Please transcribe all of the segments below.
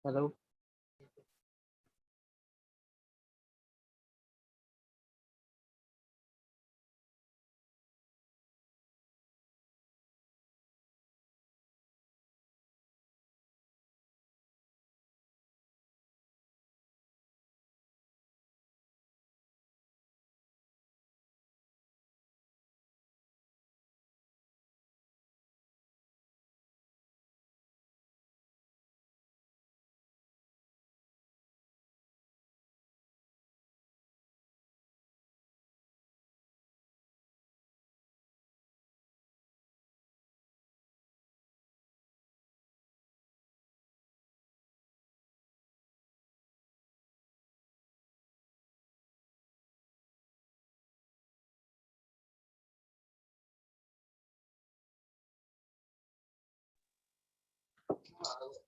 Hello.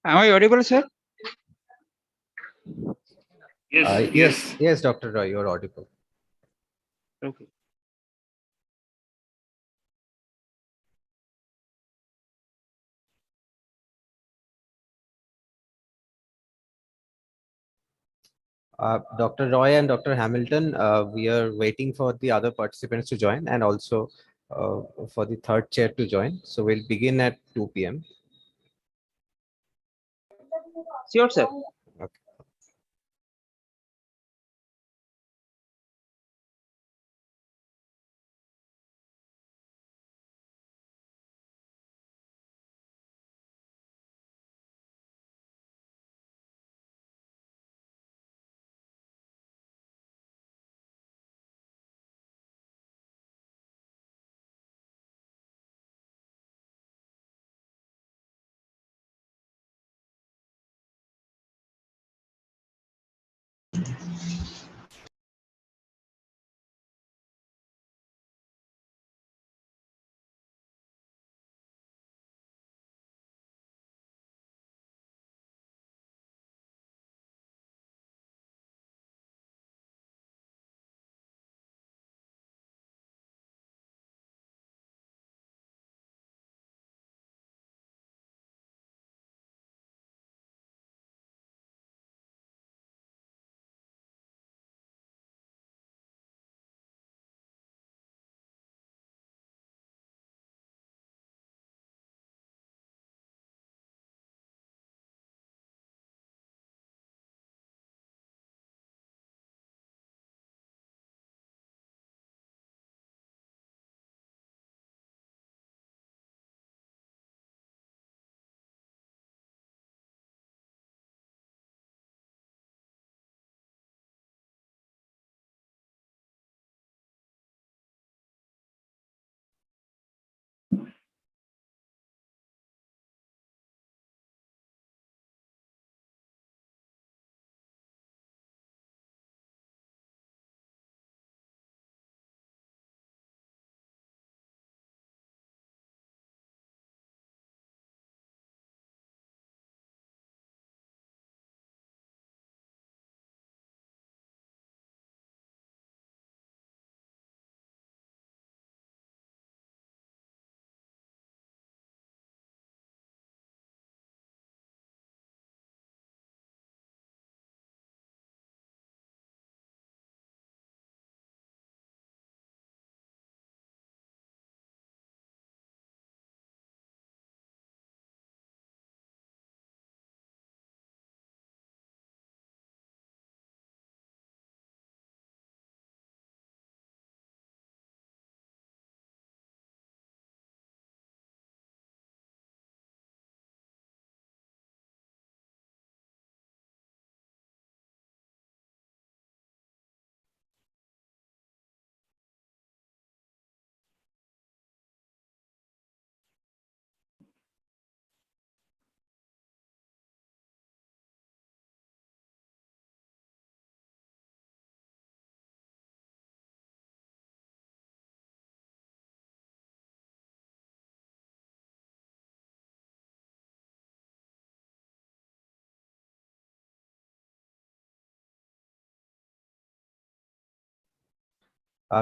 Am I audible, sir? Yes, Dr. Roy, you're audible. Okay. Dr. Roy and Dr. Hamilton, we are waiting for the other participants to join and also for the third chair to join. So we'll begin at 2 p.m. Sure, sir. Okay.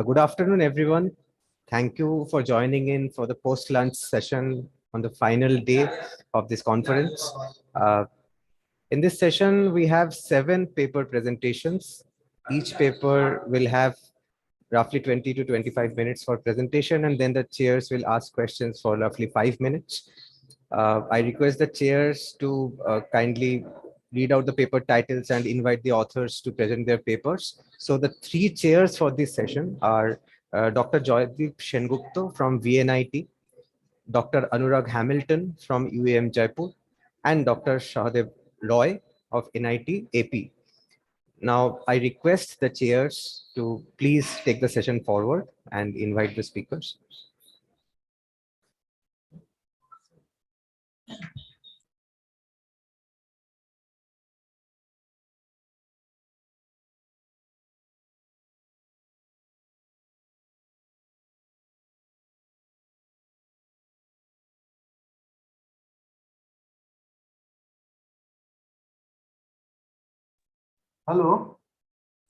Good afternoon, everyone. Thank you for joining in for the post-lunch session on the final day of this conference. In this session, we have 7 paper presentations. Each paper will have roughly 20 to 25 minutes for presentation, and then the chairs will ask questions for roughly 5 minutes. I request the chairs to kindly read out the paper titles and invite the authors to present their papers. So the 3 chairs for this session are Dr. Joydeep Sengupta from VNIT, Dr. Anurag Hamilton from UAM Jaipur, and Dr. Shahadev Roy of NIT AP. Now, I request the chairs to please take the session forward and invite the speakers. Hello.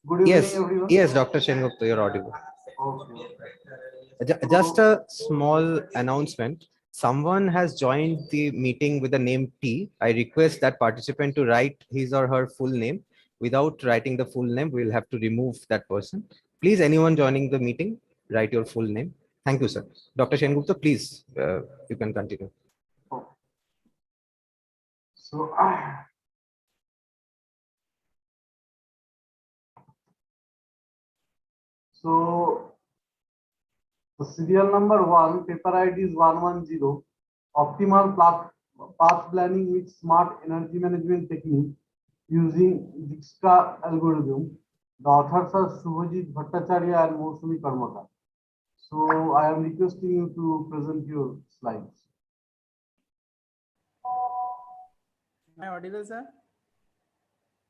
Good evening, Yes, everyone. yes, Dr. Sengupta, you're audible. Okay. Just a small announcement. Someone has joined the meeting with the name T. I request that participant to write his or her full name. Without writing the full name, we'll have to remove that person. Please, anyone joining the meeting, write your full name. Thank you, sir. Dr. Sengupta, please, you can continue. Okay. So, the serial number 1, paper ID is 110. Optimal path planning with smart energy management technique using Dijkstra algorithm. The authors are Subhajit Bhattacharya and Mousumi Karmakar. So, I am requesting you to present your slides. Am I audible, sir?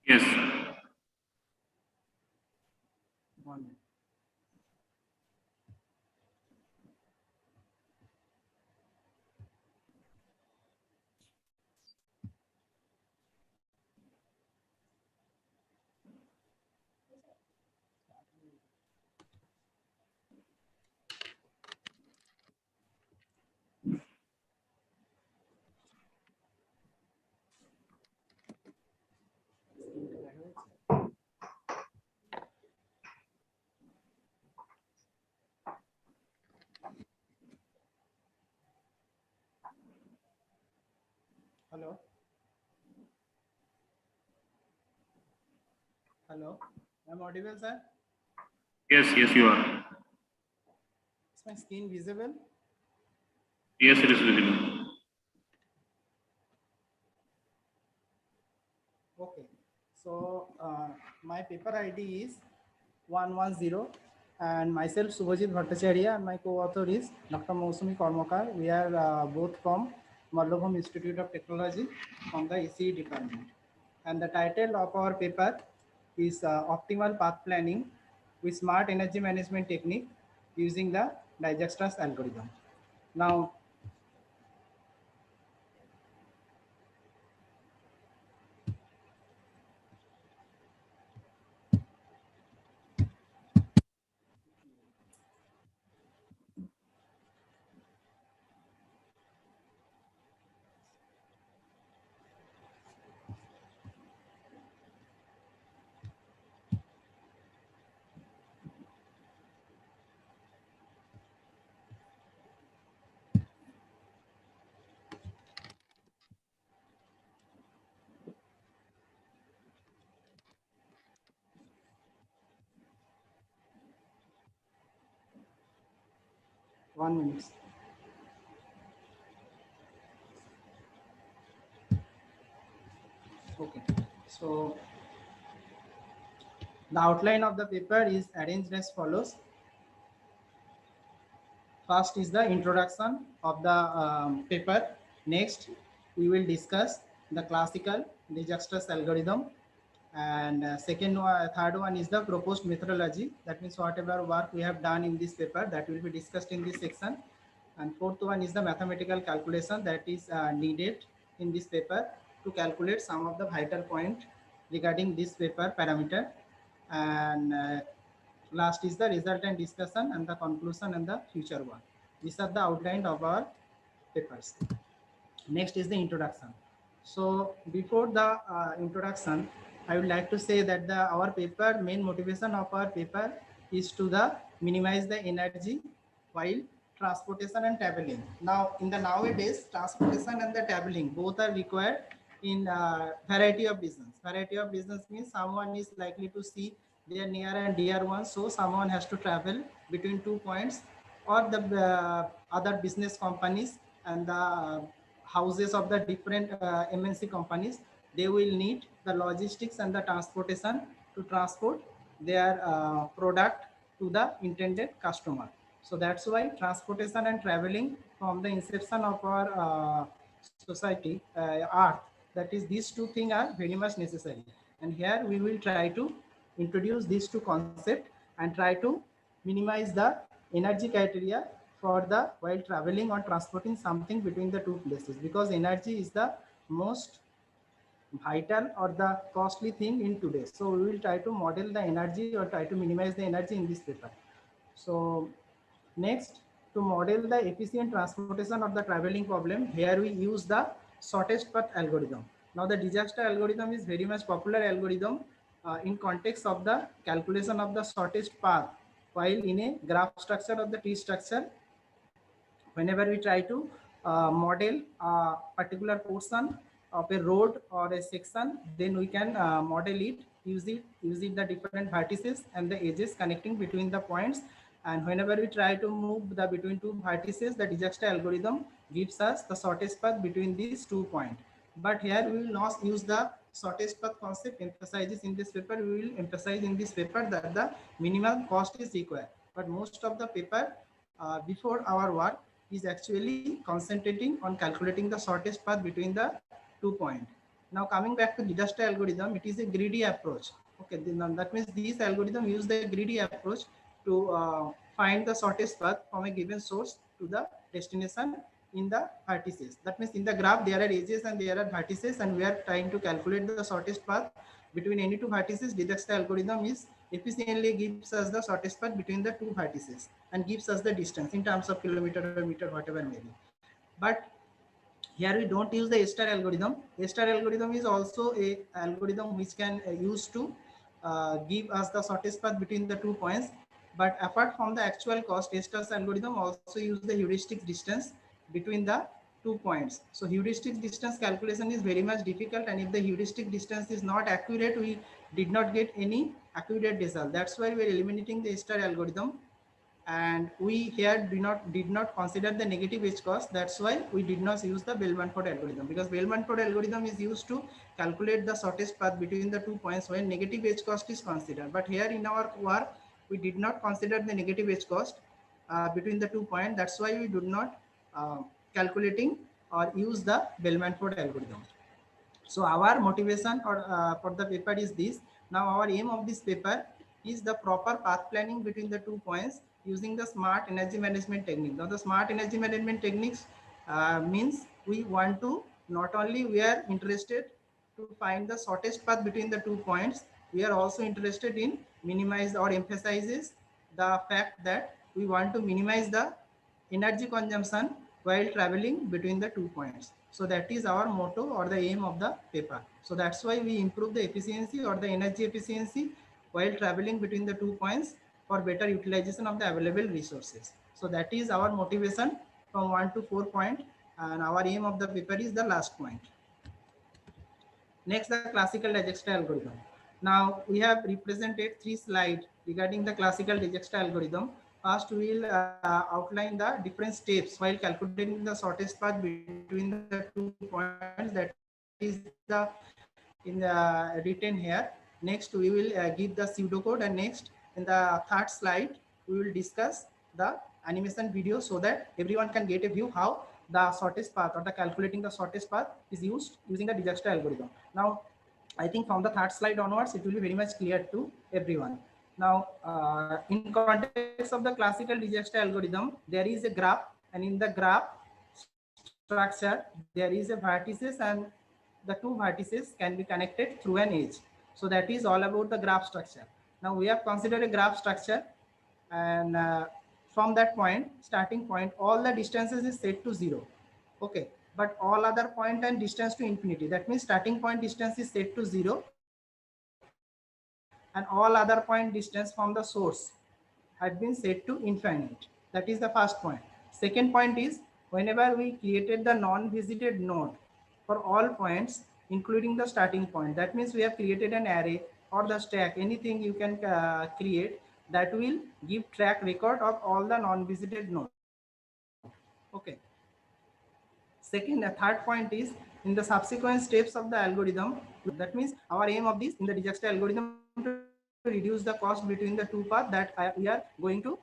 Yes. 1 minute. Hello. Hello. Am I audible, sir? Yes, you are. Is my screen visible? Yes, it is visible. Okay. So my paper ID is 110, and myself Subhajit Bhattacharya, and my co-author is Dr. Mousumi Karmakar. We are both from Mallabham Institute of Technology from the ECE department. And the title of our paper is Optimal Path Planning with Smart Energy Management Technique using the Dijkstra's algorithm. Now, one minute. Okay. So the outline of the paper is arranged as follows. First is the introduction of the paper. Next, we will discuss the classical Dijkstra's algorithm. And third one is the proposed methodology. That means whatever work we have done in this paper, that will be discussed in this section. And fourth one is the mathematical calculation that is needed in this paper to calculate some of the vital point regarding this paper parameter. And last is the resultant discussion and the conclusion and the future one. These are the outline of our papers. Next is the introduction. So before the introduction, I would like to say that our paper, main motivation of our paper is to minimize the energy while transportation and traveling. Now in the nowadays, transportation and the traveling both are required in variety of business. Variety of business means someone is likely to see their near and dear ones, so someone has to travel between 2 points, or the other business companies and the houses of the different MNC companies, they will need the logistics and the transportation to transport their product to the intended customer. So that's why transportation and traveling from the inception of our society, earth, that is these two things are very much necessary. And here we will try to introduce these two concepts and try to minimize the energy criteria for the while traveling or transporting something between the two places, because energy is the most vital or the costly thing in today. So we will try to model the energy or try to minimize the energy in this paper. So next, to model the efficient transportation of the traveling problem, here we use the shortest path algorithm. Now the Dijkstra algorithm is very much popular algorithm in context of the calculation of the shortest path while in a graph structure of the tree structure. Whenever we try to model a particular portion of a road or a section, then we can model it using the different vertices and the edges connecting between the points. And whenever we try to move the between two vertices, the Dijkstra algorithm gives us the shortest path between these 2 points. But here we will not use the shortest path concept emphasizes in this paper. We will emphasize in this paper that the minimum cost is required. But most of the paper before our work is actually concentrating on calculating the shortest path between the 2 points. Now coming back to Dijkstra algorithm, it is a greedy approach. Okay, that means this algorithm use the greedy approach to find the shortest path from a given source to the destination in the vertices. That means in the graph there are edges and there are vertices, and we are trying to calculate the shortest path between any two vertices. Dijkstra algorithm is efficiently gives us the shortest path between the two vertices and gives us the distance in terms of kilometer or meter, whatever may be. But here we don't use the A-star algorithm. A-star algorithm is also a algorithm which can use to give us the shortest path between the 2 points. But apart from the actual cost, A-star's algorithm also use the heuristic distance between the 2 points. So heuristic distance calculation is very much difficult, and if the heuristic distance is not accurate, we did not get any accurate result. That's why we are eliminating the A-star algorithm. And we here did not consider the negative edge cost. That's why we did not use the Bell-Manford algorithm, because Bell-Manford algorithm is used to calculate the shortest path between the 2 points when negative edge cost is considered. But here in our work, we did not consider the negative edge cost between the 2 points. That's why we did not calculating or use the Bell-Manford algorithm. So our motivation for the paper is this. Now our aim of this paper is the proper path planning between the 2 points using the smart energy management technique. Now the smart energy management techniques means we want to not only we are interested to find the shortest path between the 2 points, we are also interested in minimize or emphasizes the fact that we want to minimize the energy consumption while traveling between the 2 points. So that is our motto or the aim of the paper. So that's why we improve the efficiency or the energy efficiency while traveling between the 2 points for better utilization of the available resources. So that is our motivation from 1 to 4 point, and our aim of the paper is the last point. Next, the classical Dijkstra algorithm. Now we have represented 3 slides regarding the classical Dijkstra algorithm. First, we will outline the different steps while calculating the shortest path between the 2 points. That is the written here. Next, we will give the pseudocode, and next in the third slide we will discuss the animation video so that everyone can get a view how the shortest path or the calculating the shortest path is used using the Dijkstra algorithm. Now I think from the third slide onwards it will be very much clear to everyone. Now in context of the classical Dijkstra algorithm, there is a graph, and in the graph structure there is a vertices, and the 2 vertices can be connected through an edge. So that is all about the graph structure. Now we have considered a graph structure, and from that point, starting point, all the distances is set to 0. Okay, but all other point and distance to infinity. That means starting point distance is set to 0 and all other point distance from the source had been set to infinite. That is the first point. Second point is whenever we created the non-visited node for all points, including the starting point, that means we have created an array or the stack, anything you can create that will give track record of all the non-visited nodes. Okay. Second, a third point is in the subsequent steps of the algorithm. That means our aim of this in the Dijksta algorithm to reduce the cost between the two paths that we are going to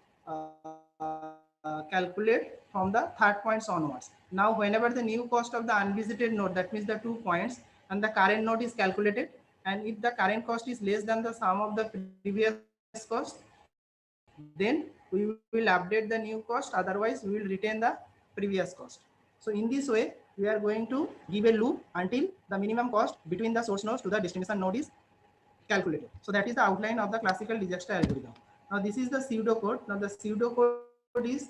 calculate from the third points onwards. Now, whenever the new cost of the unvisited node, that means the 2 points, and the current node is calculated, and if the current cost is less than the sum of the previous cost, then we will update the new cost. Otherwise, we will retain the previous cost. So in this way, we are going to give a loop until the minimum cost between the source nodes to the destination node is calculated. So that is the outline of the classical Dijksta algorithm. Now this is the pseudocode. Now the pseudocode is,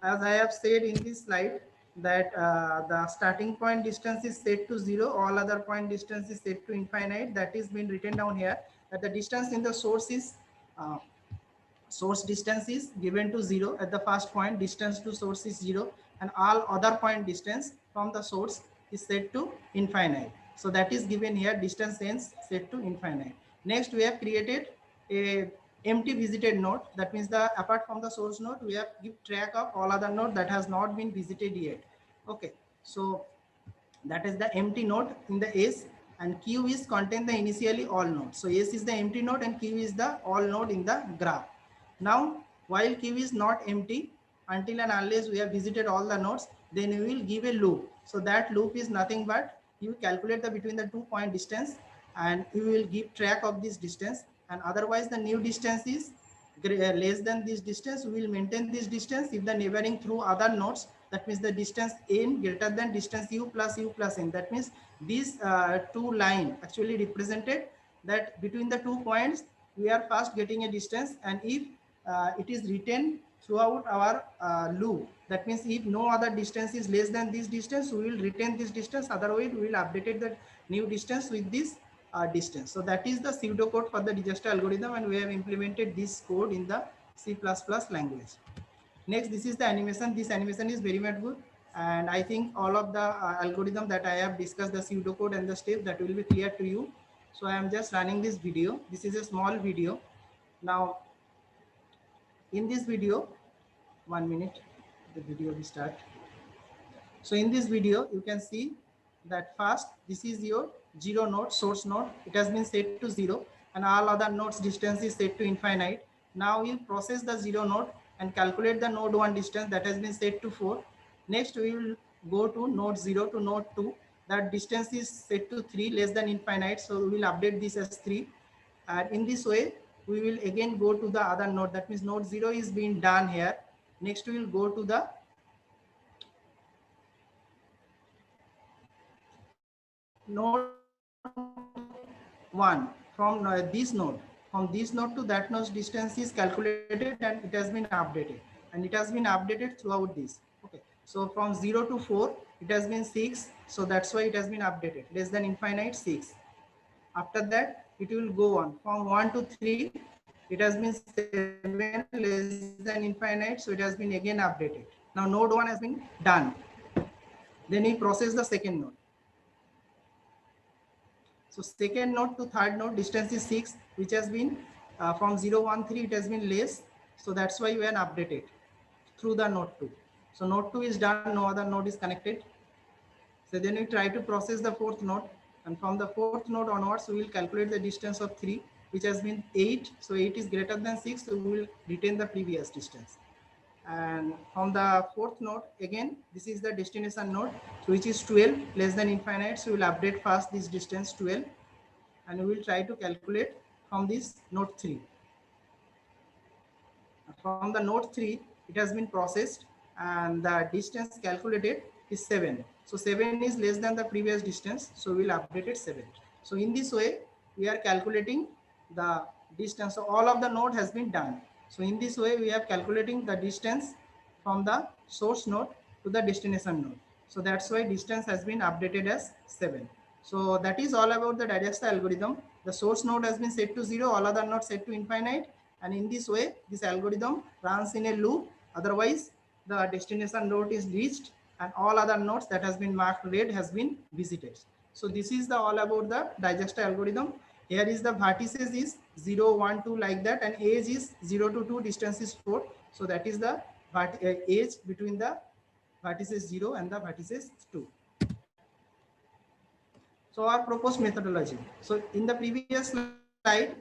as I have said in this slide, that the starting point distance is set to 0, all other point distance is set to infinite. That is been written down here, that the distance in the source is source distance is given to 0 at the first point, distance to source is 0, and all other point distance from the source is set to infinite. So that is given here, distance ends set to infinite. Next, we have created a empty visited node. That means the apart from the source node, we have give track of all other node that has not been visited yet. Okay, so that is the empty node in the S, and Q is contain the initially all nodes. So S is the empty node and Q is the all node in the graph. Now, while Q is not empty, until and unless we have visited all the nodes, then we will give a loop. So that loop is nothing but you calculate the between the 2 point distance and you will give track of this distance, and otherwise the new distance is less than this distance, we will maintain this distance if the neighboring through other nodes, that means the distance n greater than distance u plus n. That means these two line actually represented that between the 2 points we are first getting a distance, and if it is written throughout our loop, that means if no other distance is less than this distance, we will retain this distance, otherwise we will update the new distance with this distance. So that is the pseudocode for the Dijksta algorithm, and we have implemented this code in the C++ language. Next, this is the animation. This animation is very much good, and I think all of the algorithm that I have discussed, the pseudocode and the step, that will be clear to you. So I am just running this video. This is a small video. Now, in this video, 1 minute, the video will start. So in this video, you can see that first, this is your 0 node, source node. It has been set to 0, and all other nodes distance is set to infinite. Now you process the 0 node and calculate the node 1 distance that has been set to 4. Next, we will go to node 0 to node 2. That distance is set to 3, less than infinite. So we will update this as 3. And in this way, we will again go to the other node. That means node 0 is being done here. Next, we will go to the node 1 from this node. From this node to that node's distance is calculated and it has been updated. And it has been updated throughout this. Okay. So from 0 to 4, it has been 6. So that's why it has been updated. Less than infinite, 6. After that, it will go on. From 1 to 3, it has been 7, less than infinite. So it has been again updated. Now node 1 has been done. Then we process the second node. So second node to third node distance is 6, which has been from 0, 1, 3, it has been less. So that's why we are updated through the node 2. So node 2 is done, no other node is connected. So then we try to process the fourth node, and from the fourth node onwards, we will calculate the distance of 3, which has been 8. So 8 is greater than 6, so we will retain the previous distance. And from the fourth node, again, this is the destination node, which is 12, less than infinite. So we will update first this distance 12, and we will try to calculate from this node 3. From the node 3, it has been processed, and the distance calculated is 7. So 7 is less than the previous distance, so we will update it 7. So in this way, we are calculating the distance. So all of the node has been done. So in this way, we are calculating the distance from the source node to the destination node. So that's why distance has been updated as 7. So that is all about the Dijksta algorithm. The source node has been set to 0, all other nodes set to infinite. And in this way, this algorithm runs in a loop. Otherwise, the destination node is reached and all other nodes that has been marked red has been visited. So this is the all about the Dijksta algorithm. Here is the vertices is 0, 1, 2 like that, and edge is 0 to 2, distance is 4. So that is the edge between the vertices 0 and the vertices 2. So our proposed methodology. So in the previous slide,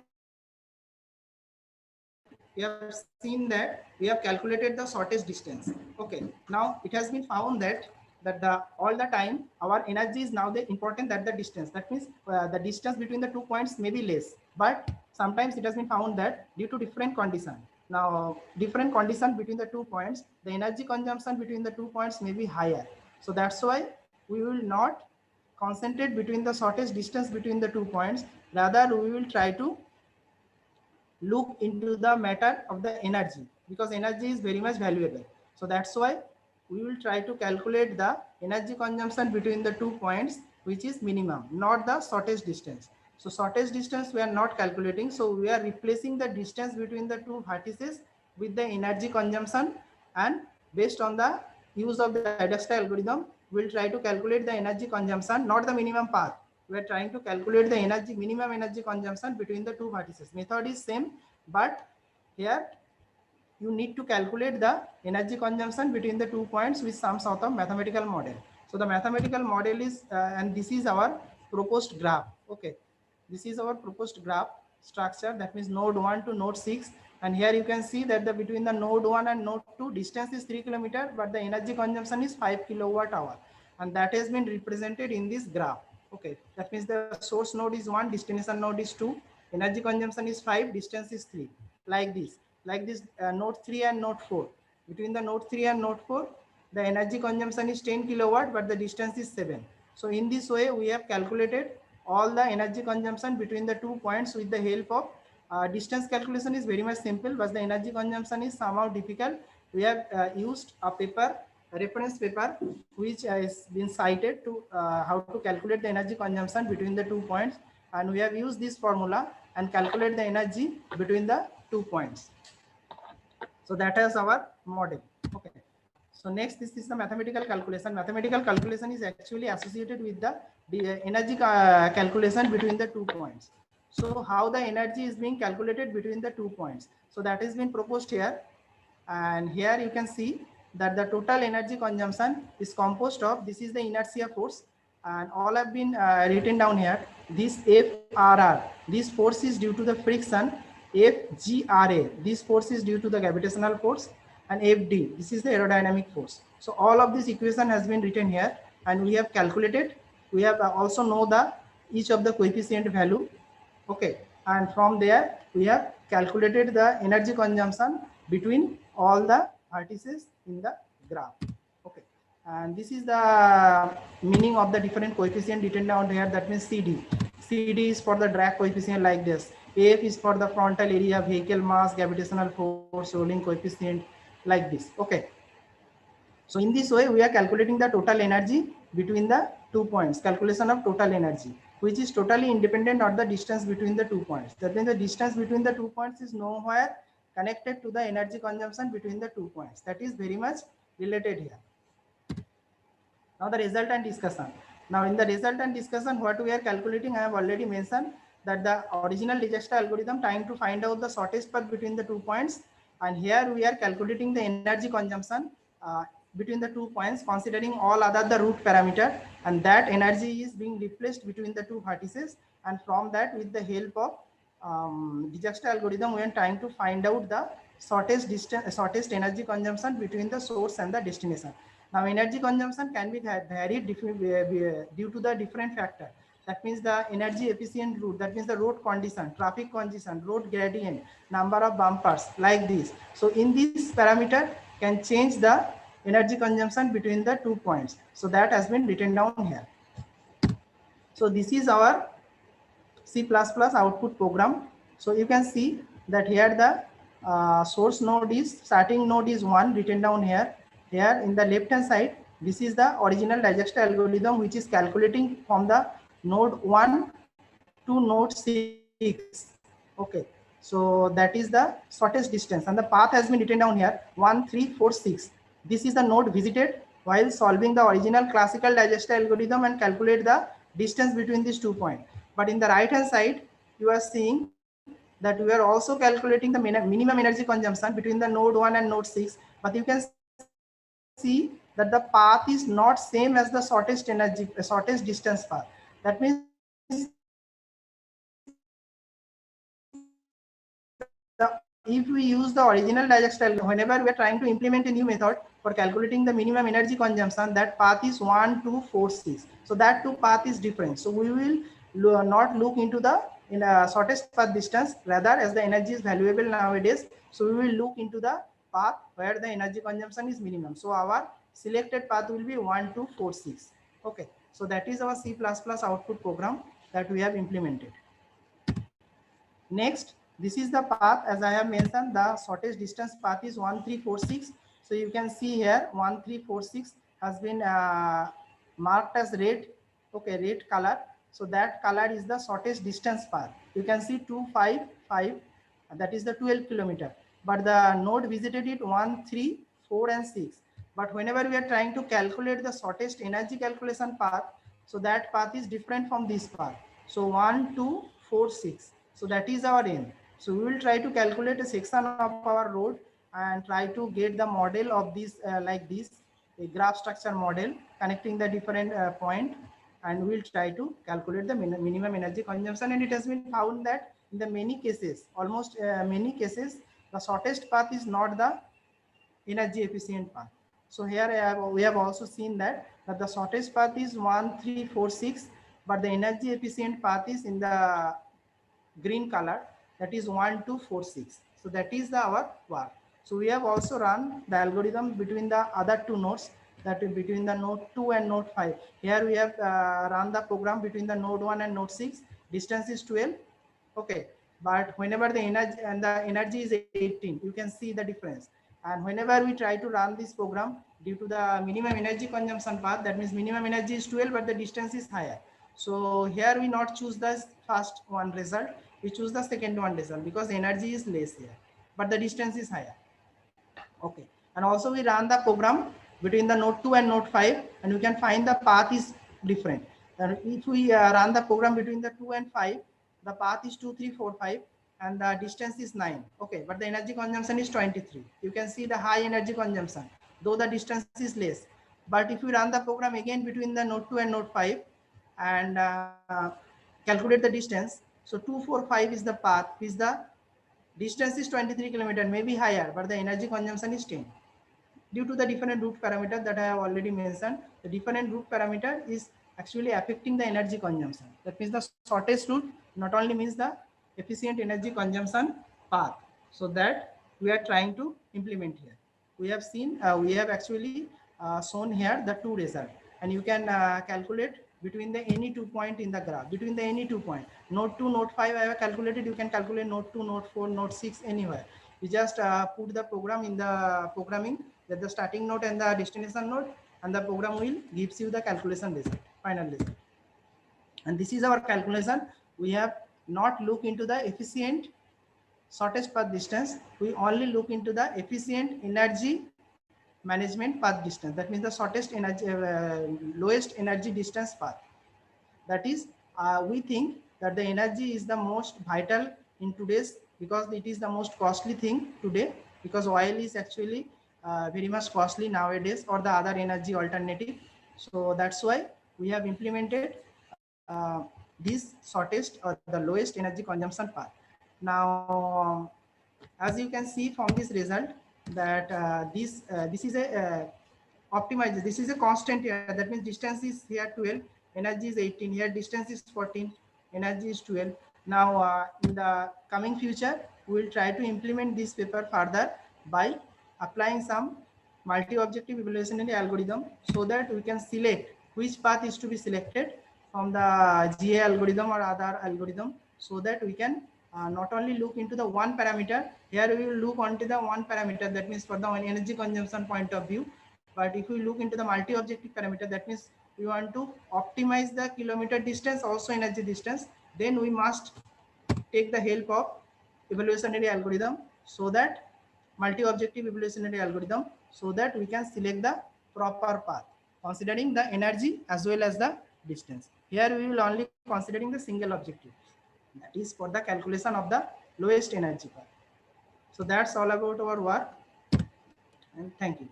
we have seen that we have calculated the shortest distance. Okay, now it has been found that all the time our energy is now the important that the distance. That means the distance between the 2 points may be less, but sometimes it has been found that due to different condition. Now different condition between the 2 points, the energy consumption between the 2 points may be higher. So that's why we will not concentrate between the shortest distance between the 2 points. Rather, we will try to look into the matter of the energy, because energy is very much valuable. So that's why we will try to calculate the energy consumption between the 2 points, which is minimum, not the shortest distance. So shortest distance we are not calculating. So we are replacing the distance between the 2 vertices with the energy consumption, and based on the use of the Dijksta algorithm, we'll try to calculate the energy consumption, not the minimum path. We are trying to calculate the energy, minimum energy consumption between the 2 vertices. Method is same, but here you need to calculate the energy consumption between the 2 points with some sort of mathematical model. So the mathematical model is, and this is our proposed graph. Okay, this is our proposed graph structure. That means node 1 to node 6. And here you can see that between the node 1 and node 2 distance is 3 kilometers, but the energy consumption is 5 kilowatt hour. And that has been represented in this graph. Okay, that means the source node is 1, destination node is 2, energy consumption is 5, distance is 3, like this. Node 3 and node 4. Between the node 3 and node 4, the energy consumption is 10 kilowatt, but the distance is 7. So in this way, we have calculated all the energy consumption between the 2 points with the help of distance calculation is very much simple, but the energy consumption is somehow difficult. We have used a paper, a reference paper, which has been cited to how to calculate the energy consumption between the 2 points. And we have used this formula and calculate the energy between the 2 points. So that is our model. Okay. So next, this is the mathematical calculation. Mathematical calculation is actually associated with the energy calculation between the 2 points. So how the energy is being calculated between the 2 points. So that has been proposed here. And here you can see that the total energy consumption is composed of, this is the inertia force, and all have been written down here. This FRR, this force is due to the friction. FGRA, this force is due to the gravitational force, and FD, this is the aerodynamic force. So all of this equation has been written here, and we have calculated. We have also know the each of the coefficient value. Okay, and from there we have calculated the energy consumption between all the vertices in the graph. Okay, and this is the meaning of the different coefficient written down here. That means CD. CD is for the drag coefficient like this. AF is for the frontal area, vehicle mass, gravitational force, rolling coefficient, like this. Okay. So in this way, we are calculating the total energy between the 2 points, calculation of total energy, which is totally independent of the distance between the 2 points. That means the distance between the 2 points is nowhere connected to the energy consumption between the 2 points. That is very much related here. Now the result and discussion. Now in the result and discussion, what we are calculating, I have already mentioned that the original Dijksta algorithm trying to find out the shortest path between the 2 points. And here we are calculating the energy consumption between the 2 points, considering all other the root parameter, and that energy is being replaced between the 2 vertices. And from that, with the help of Dijksta algorithm, we are trying to find out the shortest energy consumption between the source and the destination. Now energy consumption can be varied due to the different factor. That means the energy efficient route, that means the road condition, traffic condition, road gradient, number of bumpers, like this. So in this parameter can change the energy consumption between the 2 points. So that has been written down here. So this is our C++ output program. So you can see that here the source node is, starting node is 1 written down here. Here in the left hand side, This is the original Dijkstra algorithm, which is calculating from the node 1 to node 6. Okay, so that is the shortest distance, and the path has been written down here 1, 3, 4, 6. This is the node visited while solving the original classical Dijkstra algorithm and calculate the distance between these 2 points. But in the right hand side, you are seeing that we are also calculating the minimum energy consumption between the node 1 and node 6, but you can see that the path is not same as the shortest distance path. That means if we use the original Dijkstra, whenever we are trying to implement a new method for calculating the minimum energy consumption, that path is 1, 2, 4, 6. So that two path is different. So we will not look into the shortest path distance, rather, as the energy is valuable nowadays. So we will look into the path where the energy consumption is minimum. So our selected path will be 1, 2, 4, 6. Okay. So that is our C++ output program that we have implemented. Next, this is the path. As I have mentioned, the shortest distance path is 1346. So you can see here 1346 has been marked as red. Okay, red color. So that color is the shortest distance path. You can see 255, that is the 12 kilometer. But the node visited it 1, 3, 4, and 6. But whenever we are trying to calculate the shortest energy calculation path, so that path is different from this path. So 1, 2, 4, 6. So that is our aim. So we will try to calculate a section of our road and try to get the model of this like this, a graph structure model connecting the different point, and we'll try to calculate the minimum energy consumption. And it has been found that in the many cases, almost many cases, the shortest path is not the energy efficient path. So here we have also seen that the shortest path is 1346, but the energy efficient path is in the green color, that is 1246. So that is our work. So we have also run the algorithm between the other two nodes, that is between the node 2 and node 5. Here we have run the program between the node 1 and node 6. Distance is 12. Okay, but whenever the energy is 18, you can see the difference. And whenever we try to run this program, due to the minimum energy consumption path, that means minimum energy is 12, but the distance is higher. So here we not choose the first one result, we choose the second one result, because the energy is less here, but the distance is higher. Okay, and also we run the program between the node 2 and node 5, and you can find the path is different. And if we run the program between the 2 and 5, the path is 2, 3, 4, 5, and the distance is 9. Okay, but the energy consumption is 23. You can see the high energy consumption, though the distance is less. But if you run the program again between the node 2 and node 5 and calculate the distance, so 2, 4, 5 is the path, is the distance is 23 kilometers, maybe higher, but the energy consumption is 10. Due to the different route parameter that I have already mentioned, the different route parameter is actually affecting the energy consumption. That means the shortest route not only means the efficient energy consumption path. So that we are trying to implement here. We have seen, we have actually shown here the two results, and you can calculate between the any 2 point in the graph, between the any 2 point. Node 2, node 5 I have calculated. You can calculate node 2, node 4, node 6, anywhere. You just put the program in the programming, that the starting node and the destination node, and the program will gives you the calculation result, final result. And this is our calculation. We have not looked into the efficient shortest path distance. We only look into the efficient energy management path distance. That means the shortest energy, lowest energy distance path. That is, we think that the energy is the most vital in today's, because it is the most costly thing today, because oil is actually very much costly nowadays, or the other energy alternative. So that's why we have implemented this shortest or the lowest energy consumption path. Now, as you can see from this result, that this is a optimized, this is a constant here. That means distance is here 12, energy is 18, here distance is 14, energy is 12. Now in the coming future, we will try to implement this paper further by applying some multi-objective evaluation algorithm, so that we can select which path is to be selected from the GA algorithm or other algorithm, so that we can not only look into the one parameter. Here we will look onto the one parameter, that means for the energy consumption point of view, But if we look into the multi-objective parameter, that means we want to optimize the kilometer distance, also energy distance, then we must take the help of evolutionary algorithm, so that multi-objective evolutionary algorithm, so that we can select the proper path considering the energy as well as the distance. Here we will only considering the single objective, that is for the calculation of the lowest energy path. So that's all about our work, and thank you.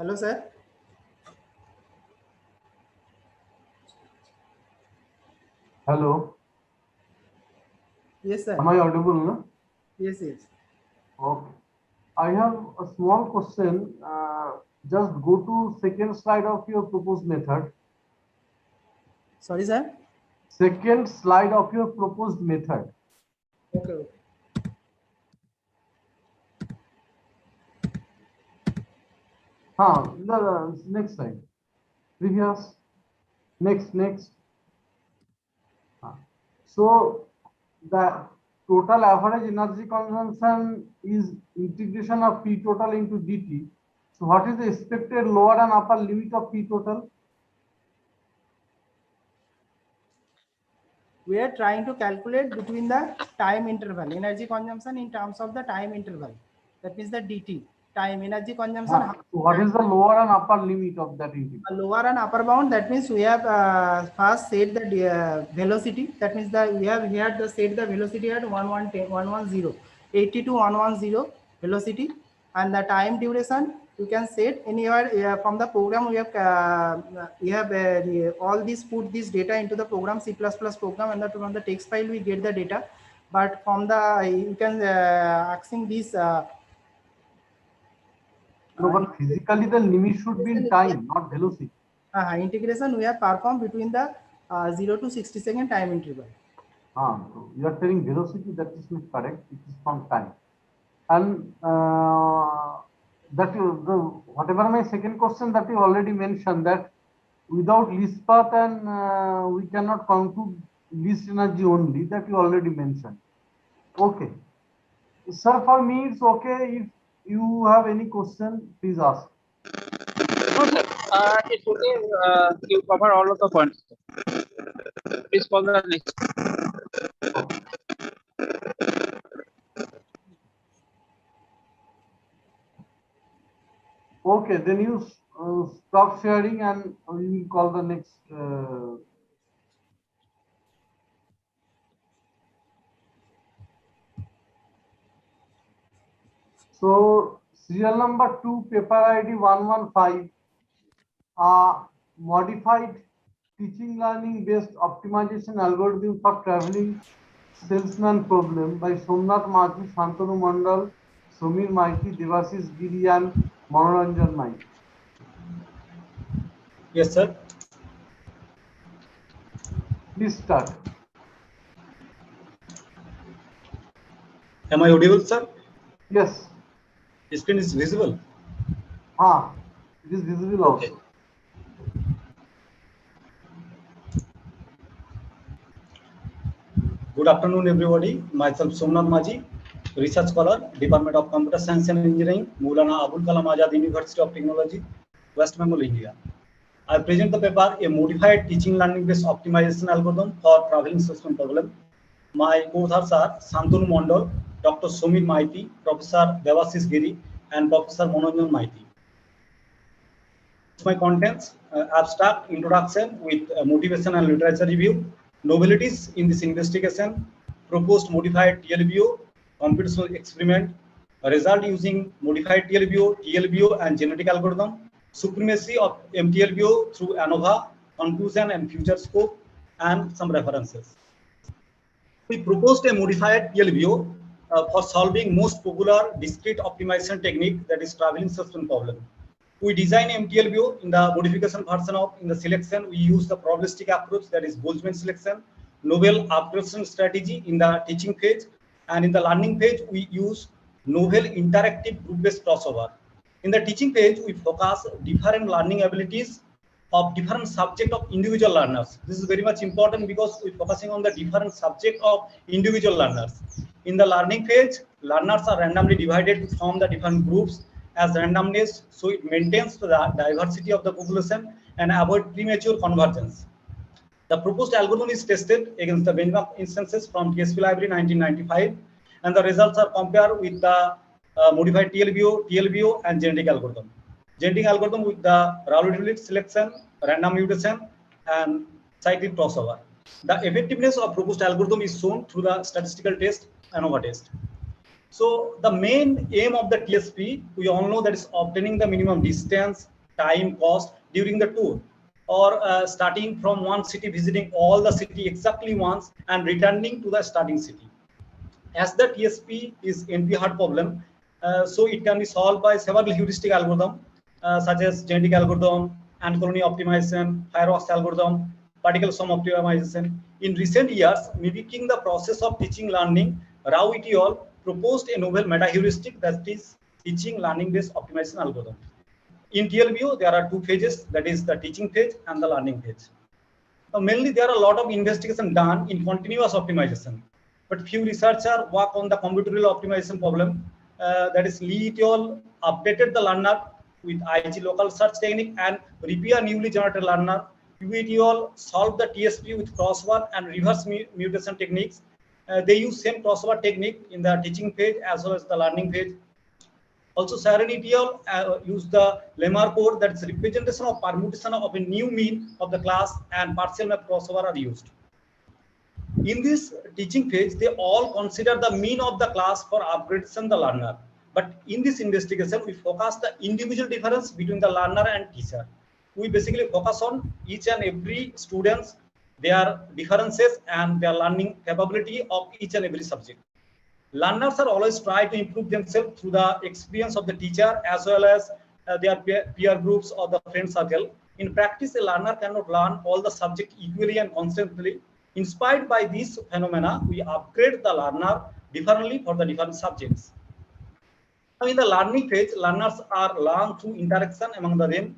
Hello, sir. Hello. Yes, sir. Am I audible? No? Yes, yes. Okay. I have a small question. Just go to second slide of your proposed method. Sorry, sir. Second slide of your proposed method. Okay. The next slide. Previous. Next. So the total average energy consumption is integration of P total into dt. So what is the expected lower and upper limit of P total? We are trying to calculate between the time interval, energy consumption in terms of the time interval. That means the dt, time energy consumption. So what is the lower and upper limit of that integral? Lower and upper bound, that means we have first set the velocity. That means that we have here the set the velocity at 110, 80 to 110 velocity, and the time duration you can set anywhere from the program. We have all these, put this data into the program, C++ program, and from the text file we get the data. But from the you can asking this. No, but physically the limit should be in time, not velocity. Integration we have performed between the 0 to 60-second time interval. So you are telling velocity, that is not correct. It is from time. And that you, whatever my second question that you already mentioned, that without least path and we cannot conclude least energy only, that you already mentioned. Okay. Sir, for me it's okay. If you have any question, please ask. No, sir. It's okay. You cover all of the points. Please call the next. Okay, then you stop sharing and we will call the next. So serial number 2, paper ID 115, modified teaching learning based optimization algorithm for traveling salesman problem by Somnath Maji, Shantanu Mandal, Somir Maiti, Devashish Giri and Manoranjan Maiti. Yes, sir. Please start. Am I audible, sir? Yes. The screen is visible. It is visible also. Okay. Good afternoon, everybody. Myself Somnath Maji, research scholar, Department of Computer Science and Engineering, Maulana Abul Kalam Azad University of Technology, West Bengal, India. I present the paper, a modified teaching learning based optimization algorithm for traveling salesman problem. My co-authors are Shantanu Mandal, Dr. Somir Maiti, Professor Devashish Giri, and Professor Manoranjan Maiti. My contents: abstract, introduction with motivation and literature review, novelties in this investigation, proposed modified TLBO, computational experiment, result using modified TLBO and genetic algorithm, supremacy of MTLBO through ANOVA, conclusion and future scope, and some references. We proposed a modified TLBO for solving most popular discrete optimization technique, that is traveling salesman problem. We design MTLBO in the modification version of, in the selection, we use the probabilistic approach, that is Boltzmann selection, novel arbitration strategy in the teaching phase, and in the learning phase, we use novel interactive group-based crossover. In the teaching phase, we focus different learning abilities of different subject of individual learners. This is very much important because we're focusing on the different subject of individual learners. In the learning phase, learners are randomly divided to form the different groups as randomness, so it maintains the diversity of the population and avoid premature convergence. The proposed algorithm is tested against the benchmark instances from TSP library 1995, and the results are compared with the modified TLBO, and genetic algorithm. Genetic algorithm with the Raoult selection, random mutation, and cyclic crossover. The effectiveness of proposed algorithm is shown through the statistical test, ANOVA test. So the main aim of the TSP, we all know that is obtaining the minimum distance, time, cost during the tour, or starting from one city, visiting all the city exactly once and returning to the starting city. As the TSP is NP-hard problem, so it can be solved by several heuristic algorithms such as genetic algorithm, ant colony optimization, Firefox algorithm, particle sum optimization. In recent years, mimicking the process of teaching learning, Rao et al. Proposed a novel meta-heuristic that is teaching learning-based optimization algorithm. In TLBO, there are two phases, that is the teaching phase and the learning phase. Now, mainly there are a lot of investigation done in continuous optimization, but few researchers work on the computational optimization problem. That is, Lee et al. Updated the learner with IG local search technique and repair newly generated learner. Yu et al. Solved the TSP with crossover and reverse mutation techniques. They use same crossover technique in the teaching phase as well as the learning phase. Also, Sharon et al. Used the Lemma code, that is representation of permutation of a new mean of the class, and partial map crossover are used. In this teaching phase, they all consider the mean of the class for upgradation the learner. But in this investigation, we focus the individual difference between the learner and teacher. We basically focus on each and every student's their differences and their learning capability of each and every subject. Learners are always try to improve themselves through the experience of the teacher as well as their peer groups or the friend circle. In practice, a learner cannot learn all the subject equally and constantly. Inspired by these phenomena, we upgrade the learner differently for the different subjects. Now, in the learning phase, learners are learned through interaction among them.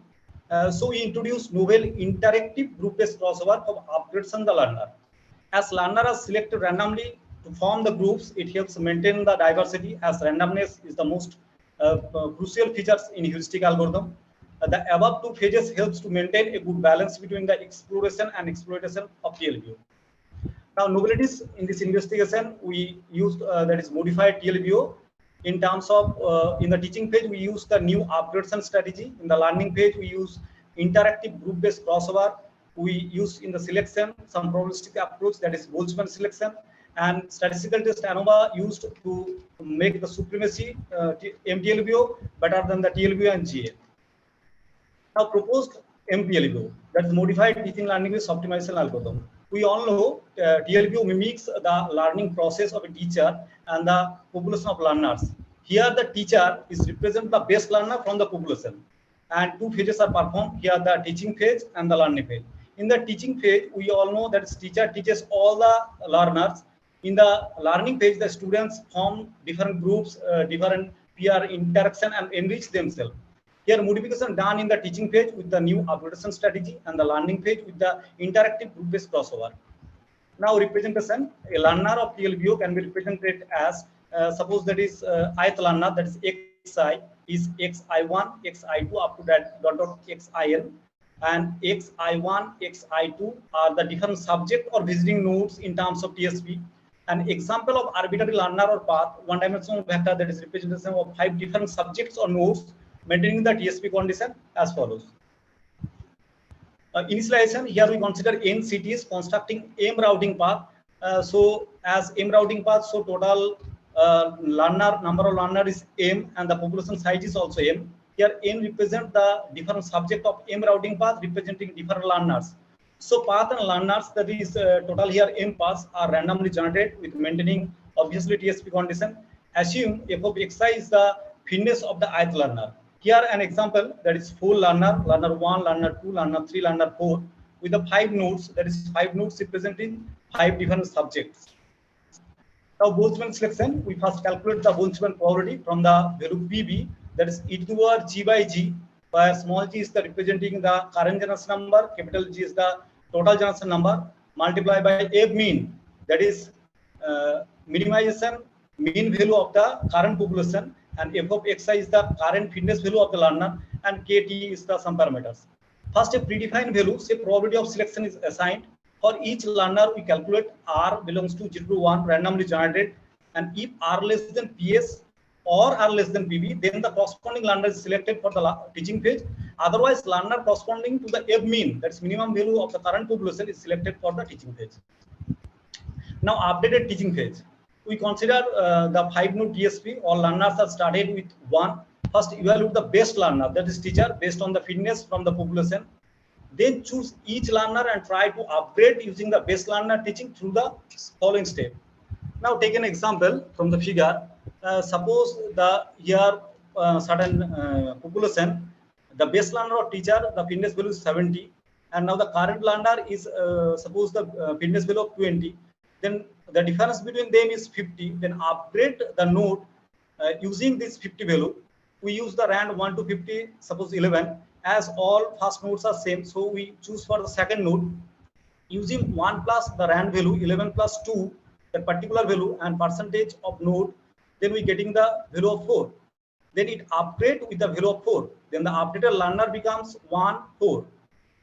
So we introduce novel interactive group-based crossover for upgradation the learner. As learner is selected randomly to form the groups, it helps maintain the diversity, as randomness is the most crucial features in heuristic algorithm. The above two phases helps to maintain a good balance between the exploration and exploitation of TLBO. Now, novelties in this investigation, we used that is modified TLBO. In terms of in the teaching page, we use the new upgradation strategy. In the learning page, we use interactive group-based crossover. We use in the selection some probabilistic approach, that is Boltzmann selection, and statistical test ANOVA used to make the supremacy MTLBO better than the TLBO and GA. Now, proposed MTLBO, that is modified teaching learning based optimization algorithm. We all know TLBO mimics the learning process of a teacher and the population of learners. Here, the teacher is represent the best learner from the population, and two phases are performed here: the teaching phase and the learning phase. In the teaching phase, we all know that teacher teaches all the learners. In the learning phase, the students form different groups, different peer interaction, and enrich themselves. Here, modification done in the teaching phase with the new upgradation strategy, and the learning phase with the interactive group-based crossover. Now, representation: a learner of TLBO can be represented as suppose that is ith learner, that is xi is xi1, xi2 up to that dot xin, and xi1, xi2 are the different subject or visiting nodes in terms of TSP. An example of arbitrary learner or path, one-dimensional vector, that is representation of 5 different subjects or nodes maintaining the TSP condition as follows. Initialization: here we consider n cities constructing m routing path. So as m routing path, so total number of learner is m, and the population size is also m. Here n represent the different subject of m routing path representing different learners. So path and learners, that is total here m paths are randomly generated with maintaining obviously TSP condition. Assume f of xi is the fitness of the ith learner. Here an example, that is 4 learner, learner 1, learner 2, learner 3, learner 4, with the 5 nodes, that is 5 nodes representing 5 different subjects. Now, Boltzmann selection, we first calculate the Boltzmann probability from the value PB, that is e to the power g by g, where small g is the representing the current generation number, capital G is the total generation number, multiplied by F mean, that is minimization mean value of the current population, and F of xi is the current fitness value of the learner, and kt is the some parameters. First, a predefined value, say probability of selection is assigned. For each learner, we calculate R belongs to 0 to 1 randomly generated, and if R less than PS or R less than PB, then the corresponding learner is selected for the teaching phase. Otherwise, learner corresponding to the F mean, that's minimum value of the current population, is selected for the teaching phase. Now, updated teaching phase. We consider the 5-node TSP. All learners are started with 1. First, evaluate the best learner, that is teacher, based on the fitness from the population. Then choose each learner and try to upgrade using the best learner teaching through the following step. Now, take an example from the figure. Suppose the here certain population, the best learner or teacher, the fitness value is 70, and now the current learner is suppose the fitness value of 20. Then the difference between them is 50. Then upgrade the node using this 50 value. We use the rand 1 to 50, suppose 11, as all first nodes are same. So we choose for the second node using 1 plus the rand value, 11 plus 2, that particular value, and percentage of node. Then we getting the value of 4. Then it upgrade with the value of 4. Then the updated learner becomes 1, 4.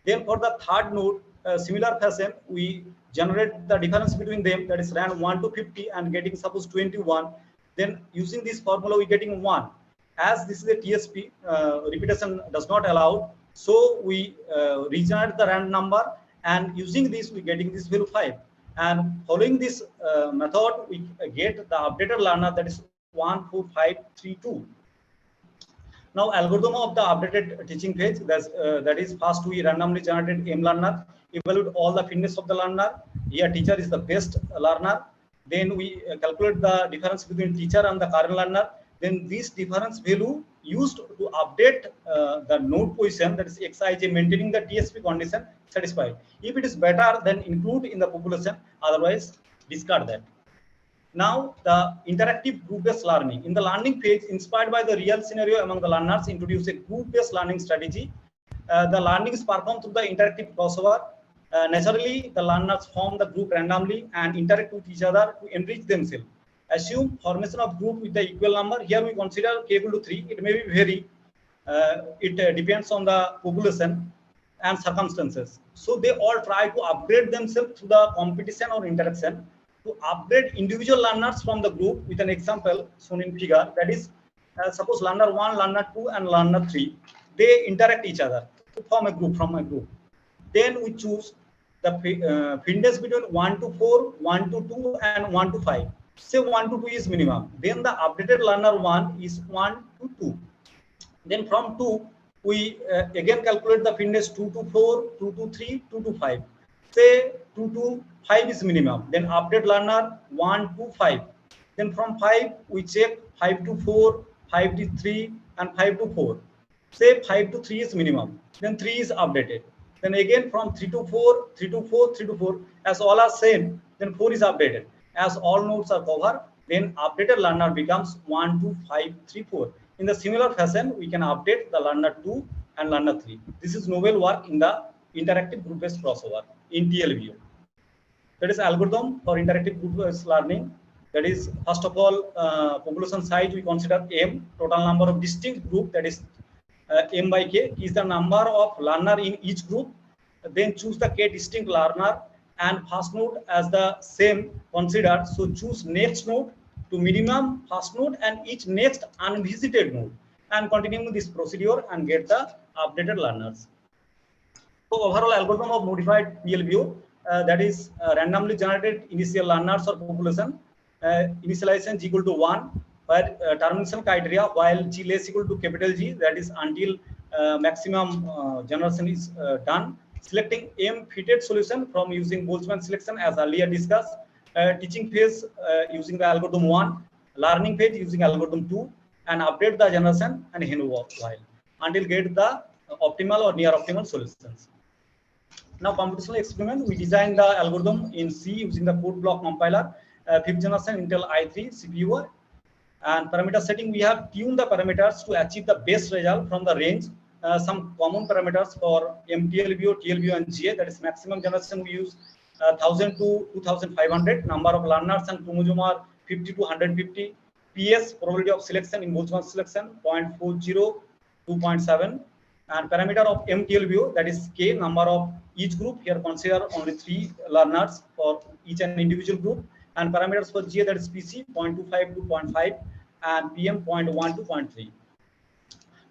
Then for the third node, similar fashion, we generate the difference between them, that is rand 1 to 50, and getting suppose 21. Then using this formula, we getting 1. As this is a TSP, repetition does not allow, so we regenerate the rand number, and using this we getting this value 5. And following this method, we get the updated learner, that is 14532. Now, algorithm of the updated teaching phase, that is first we randomly generated M learner, evaluate all the fitness of the learner. Here teacher is the best learner. Then we calculate the difference between teacher and the current learner. Then this difference value used to update the node position, that is Xij, maintaining the TSP condition satisfied. If it is better, then include in the population, otherwise discard that. Now, the interactive group-based learning. In the learning phase, inspired by the real scenario among the learners, introduce a group-based learning strategy. The learning is performed through the interactive crossover. Naturally, the learners form the group randomly and interact with each other to enrich themselves. Assume formation of group with the equal number. Here we consider k equal to 3. It may be vary. It depends on the population and circumstances. So they all try to upgrade themselves through the competition or interaction. To upgrade individual learners from the group with an example shown in figure, that is suppose learner 1, learner 2, and learner 3. They interact each other to form a group from a group. Then we choose the fitness between 1 to 4, 1 to 2, and 1 to 5. Say 1 to 2 is minimum. Then the updated learner 1 is 1 to 2. Then from 2, we again calculate the fitness 2 to 4, 2 to 3, 2 to 5. Say 2 to 5 is minimum. Then update learner 1 to 5. Then from 5, we check 5 to 4, 5 to 3, and 5 to 4. Say 5 to 3 is minimum. Then 3 is updated. Then again from 3 to 4, 3 to 4, 3 to 4. As all are same, then 4 is updated. As all nodes are covered, then updated learner becomes 1, 2, 5, 3, 4. In the similar fashion, we can update the learner 2 and learner 3. This is novel work in the interactive group-based crossover in TLVU. That is algorithm for interactive group-based learning. That is, first of all, population size we consider M, total number of distinct group, that is M by K is the number of learner in each group. Then choose the K distinct learner, and first node as the same considered. So choose next node to minimum first node and each next unvisited node, and continue this procedure and get the updated learners. So overall algorithm of modified PLBO, that is randomly generated initial learners or population, initialization G equal to 1, where termination criteria while G less equal to capital G, that is until maximum generation is done. Selecting M fitted solution from using Boltzmann selection as earlier discussed. Teaching phase using the algorithm 1, learning phase using algorithm 2, and update the generation and hen while until get the optimal or near optimal solutions. Now computational experiment, we designed the algorithm in C using the code block compiler, 5th generation Intel i3 CPU, and parameter setting, we have tuned the parameters to achieve the best result from the range some common parameters for MTLBO, TLBO, and GA. That is maximum generation we use 1000 to 2500. Number of learners and chromosome are 50 to 150. PS, probability of selection in Boltzmann selection, 0.40, 2.7. And parameter of MTLBO, that is K, number of each group. Here consider only 3 learners for each and individual group. And parameters for GA, that is PC, 0.25 to 0.5, and PM, 0.1 to 0.3.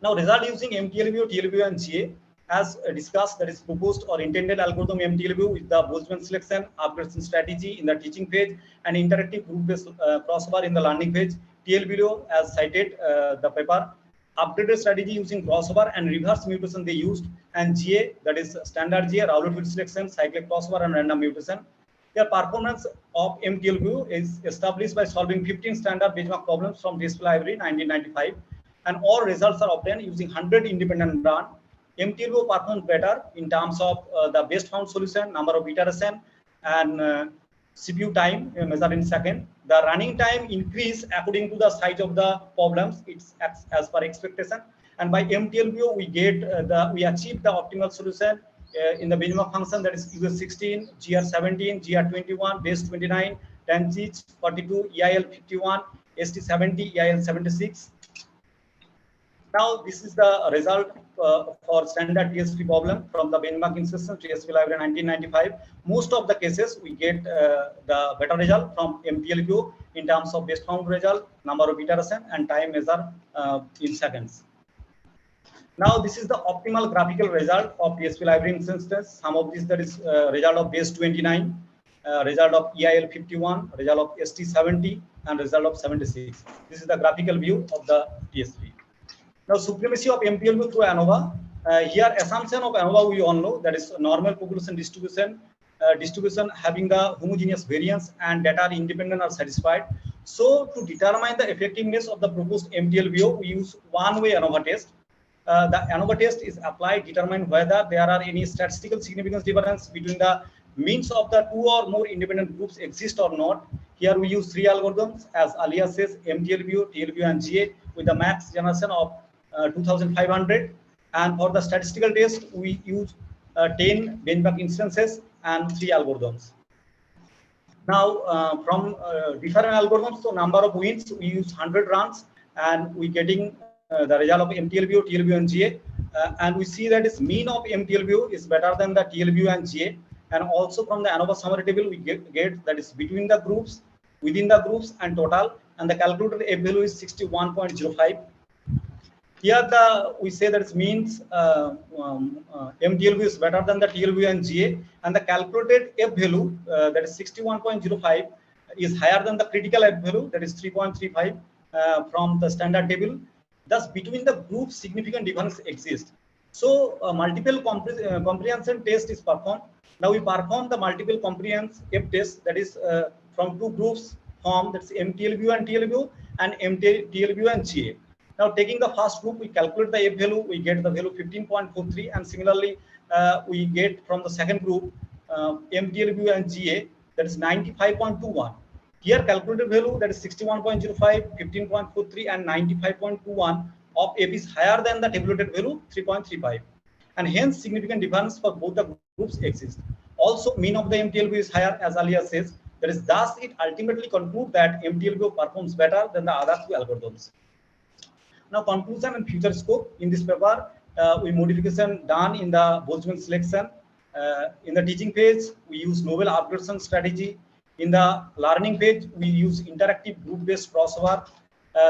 Now, result using MTLBO, TLBO, and GA, as discussed, that is proposed or intended algorithm MTLBO with the Boltzmann selection, upgradation strategy in the teaching phase, and interactive group-based crossover in the learning phase. TLBO, as cited the paper, upgraded strategy using crossover and reverse mutation they used, and GA, that is standard GA, Rowlett-Field selection, cyclic crossover, and random mutation. Their performance of MTLBO is established by solving 15 standard benchmark problems from DSP library 1995, and all results are obtained using 100 independent run. MTLBO performs better in terms of the best found solution, number of iteration, and CPU time measured in second. The running time increase according to the size of the problems. It's as per expectation. And by MTLBO, we get we achieve the optimal solution in the benchmark function, that is US16, GR17, GR21, base 29, TANCH 42, EIL 51, ST70, EIL 76. Now, this is the result for standard TSP problem from the benchmark insertion TSP library 1995. Most of the cases we get the better result from MTLBO in terms of best found result, number of iteration, and time measured in seconds. Now, this is the optimal graphical result of TSP library instance. Some of these, that is result of base 29, result of EIL 51, result of ST70, and result of 76. This is the graphical view of the TSP. Now, supremacy of MTLBO through ANOVA. Here, assumption of ANOVA we all know, that is normal population distribution, distribution having the homogeneous variance, and data are independent are satisfied. So, to determine the effectiveness of the proposed MTLBO, we use one-way ANOVA test. The ANOVA test is applied to determine whether there are any statistical significance difference between the means of the 2 or more independent groups exist or not. Here we use 3 algorithms, as earlier says, MTLBO, TLBO, and GA, with the max generation of 2500. And for the statistical test, we use 10 benchmark instances and 3 algorithms. Now, from different algorithms, so number of wins, we use 100 runs, and we getting the result of MTLBO, TLBO, and GA. And we see that its mean of MTLBO is better than the TLBO and GA. And also from the ANOVA summary table, we get that is between the groups, within the groups, and total. And the calculated F value is 61.05. Here we say that it means MTLBO is better than the TLBO and GA, and the calculated F value that is 61.05 is higher than the critical F value, that is 3.35 from the standard table. Thus, between the groups, significant difference exists. So, multiple comprehension test is performed. Now, we perform the multiple comprehension F test, that is from 2 groups formed, that's MTLBO and TLBO, and TLBO and GA. Now, taking the first group, we calculate the F value, we get the value 15.43, and similarly, we get from the second group, MTLBO and GA, that is 95.21. Here, calculated value, that is 61.05, 15.43, and 95.21 of F is higher than the tabulated value, 3.35. And hence, significant difference for both the groups exists. Also, mean of the MTLBO is higher, as earlier says. That is, thus, it ultimately concludes that MTLBO performs better than the other 2 algorithms. Now, conclusion and future scope. In this paper, we modification done in the Boltzmann selection. In the teaching phase, we use novel upgradation strategy. In the learning phase, we use interactive group-based crossover.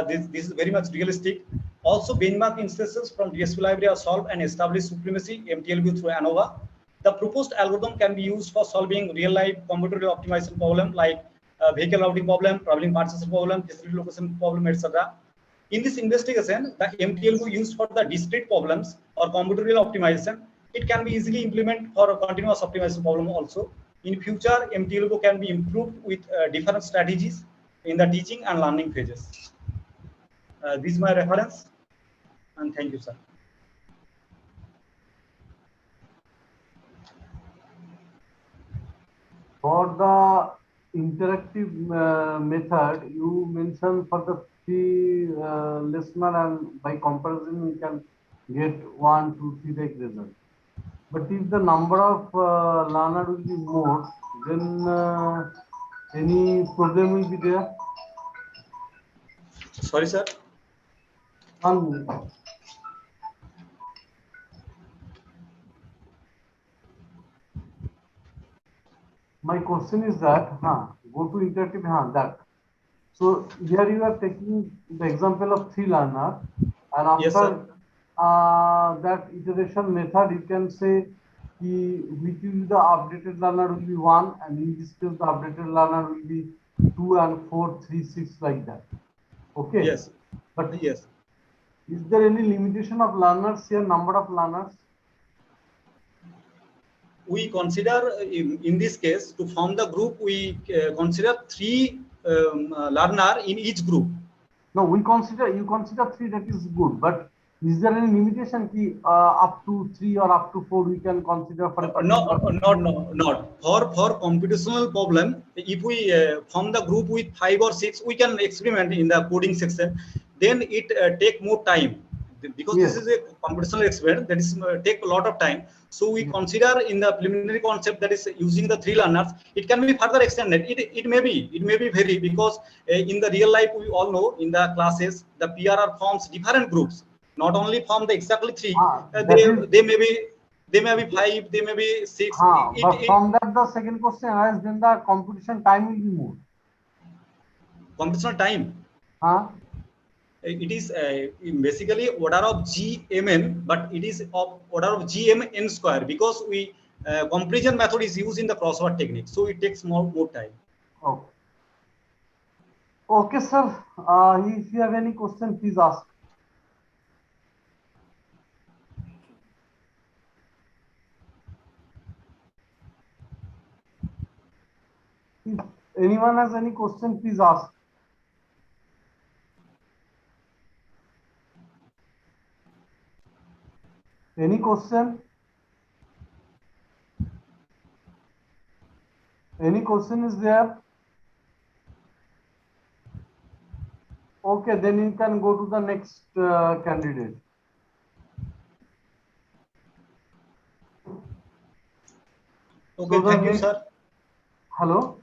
This is very much realistic. Also, benchmark instances from DSP library are solved and establish supremacy MTLBO through ANOVA. The proposed algorithm can be used for solving real-life combinatorial optimization problem like vehicle routing problem, traveling purchase problem, facility location problem, etc. In this investigation, the MTLBO used for the discrete problems or combinatorial optimization, it can be easily implemented for a continuous optimization problem also. In future, MTLBO can be improved with different strategies in the teaching and learning phases. This is my reference, and thank you, sir. For the interactive method, you mentioned for the free listener, and by comparison, you can get 1, 2, 3 like result. But if the number of learner will be more, then any problem will be there. Sorry, sir. 1 minute. My question is that, go to interactive, that. So here you are taking the example of 3 learner, and after Yes, sir. that iteration method, you can say which is the updated learner will be 1, and in this case the updated learner will be 2 and 4, 3, 6 like that. Okay. Yes. But Yes. is there any limitation of learners here, number of learners? We consider in this case to form the group, we consider 3 learner in each group. No, you consider 3, that is good, but is there any limitation up to 3 or up to 4 we can consider for a Not for computational problem. If we form the group with 5 or 6, we can experiment in the coding section. Then it take more time, because Yes. this is a computational experiment that is take a lot of time. So we Yes. consider in the preliminary concept, that is using the 3 learners. It can be further extended. It may be vary, because in the real life we all know in the classes the PRR forms different groups. Not only form the exactly 3. They may be 5, they may be 6. But from that the second question arises, then the computation time will be more. Computational time. It is basically order of GMN, but it is of order of GMN square, because we comparison method is used in the crossword technique, so it takes more time. Okay. Okay, sir. If you have any question, please ask. If anyone has any question, please ask. Any question? Any question is there? Okay, then you can go to the next candidate. Okay, So the thank you, next- sir. Hello?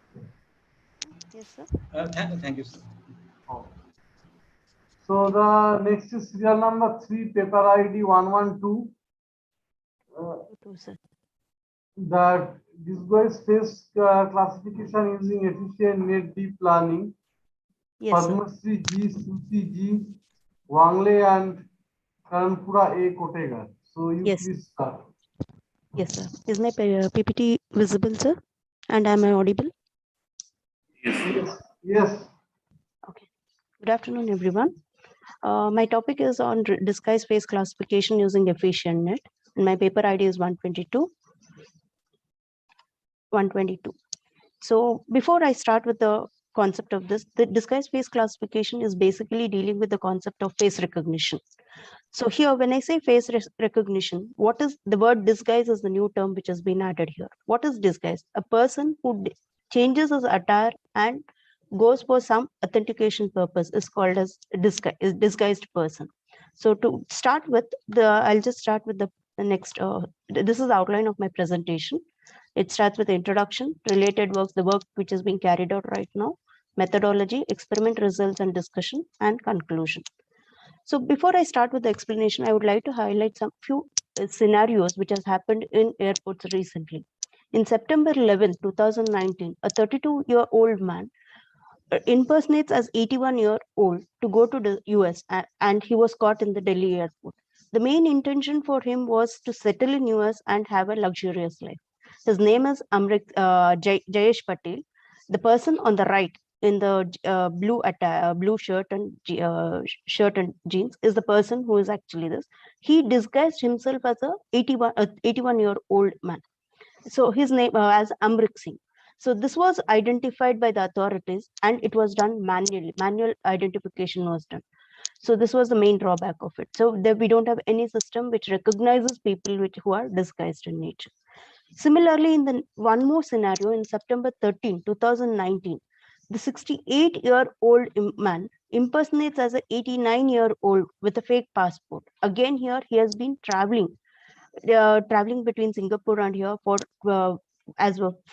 Yes, sir. Thank you, sir. So the next is serial number 3, paper ID 112. True, sir. That disguise face classification using efficient net deep learning. Yes, sir. Padmasri G, Suti G, Wangle and Karanpura A Kotegar. So you Yes. please start. Yes, sir. Is my PPT visible, sir? And am I audible? Yes. Yes. Okay. Good afternoon, everyone. My topic is on disguise face classification using efficient net. And my paper ID is 122. So before I start with the concept of this, the disguise face classification is basically dealing with the concept of face recognition. So here, when I say face recognition, what is the word disguise is the new term which has been added here. What is disguise? A person who changes his attire and goes for some authentication purpose is called as disguised person. So to start with, I'll just start with the next. This is the outline of my presentation. It starts with the introduction, related works, the work which is being carried out right now, methodology, experiment results and discussion, and conclusion. So before I start with the explanation, I would like to highlight some few scenarios which has happened in airports recently. In September 11, 2019, a 32-year-old man impersonates as 81-year-old to go to the US, and he was caught in the Delhi airport. The main intention for him was to settle in US and have a luxurious life. His name is Jayesh Patel. The person on the right in the blue shirt and jeans is the person who is actually this. He disguised himself as a 81-year-old man. So his name as Amrik Singh. So this was identified by the authorities, and it was done manually. Manual identification was done. So this was the main drawback of it. So there we don't have any system which recognizes people who are disguised in nature. Similarly, in the one more scenario, in September 13, 2019, the 68-year-old man impersonates as an 89-year-old with a fake passport. Again, here he has been traveling between Singapore and here for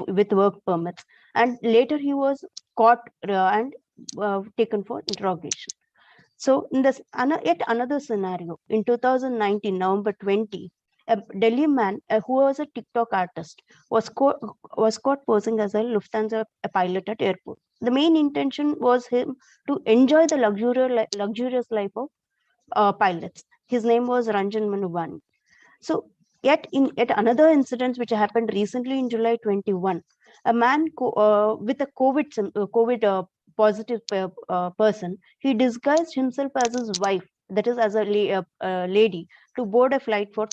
with work permits, and later he was caught and taken for interrogation. So in this yet another scenario, in 2019 November 20, a Delhi man who was a TikTok artist was caught posing as a Lufthansa pilot at airport. The main intention was him to enjoy the luxurious life of pilots. His name was Ranjan Manubani. So yet another incident which happened recently in July 21, a man with a COVID positive person, he disguised himself as his wife, that is as a lady, to board a flight for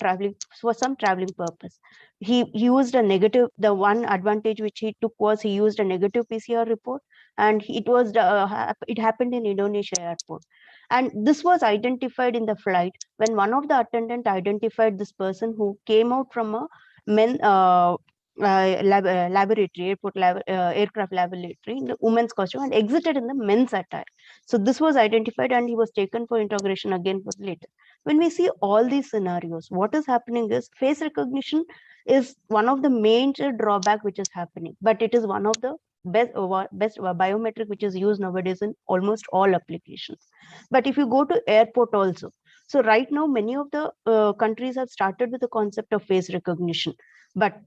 some traveling purpose. He used a negative. The one advantage which he took was he used a negative PCR report, and it happened in Indonesia airport. And this was identified in the flight when one of the attendant identified this person who came out from a aircraft laboratory in the women's costume and exited in the men's attire. So this was identified and he was taken for interrogation again for later. When we see all these scenarios, what is happening is face recognition is one of the major drawback which is happening, but it is one of the best biometric which is used nowadays in almost all applications. But if you go to airport also, so right now many of the countries have started with the concept of face recognition, but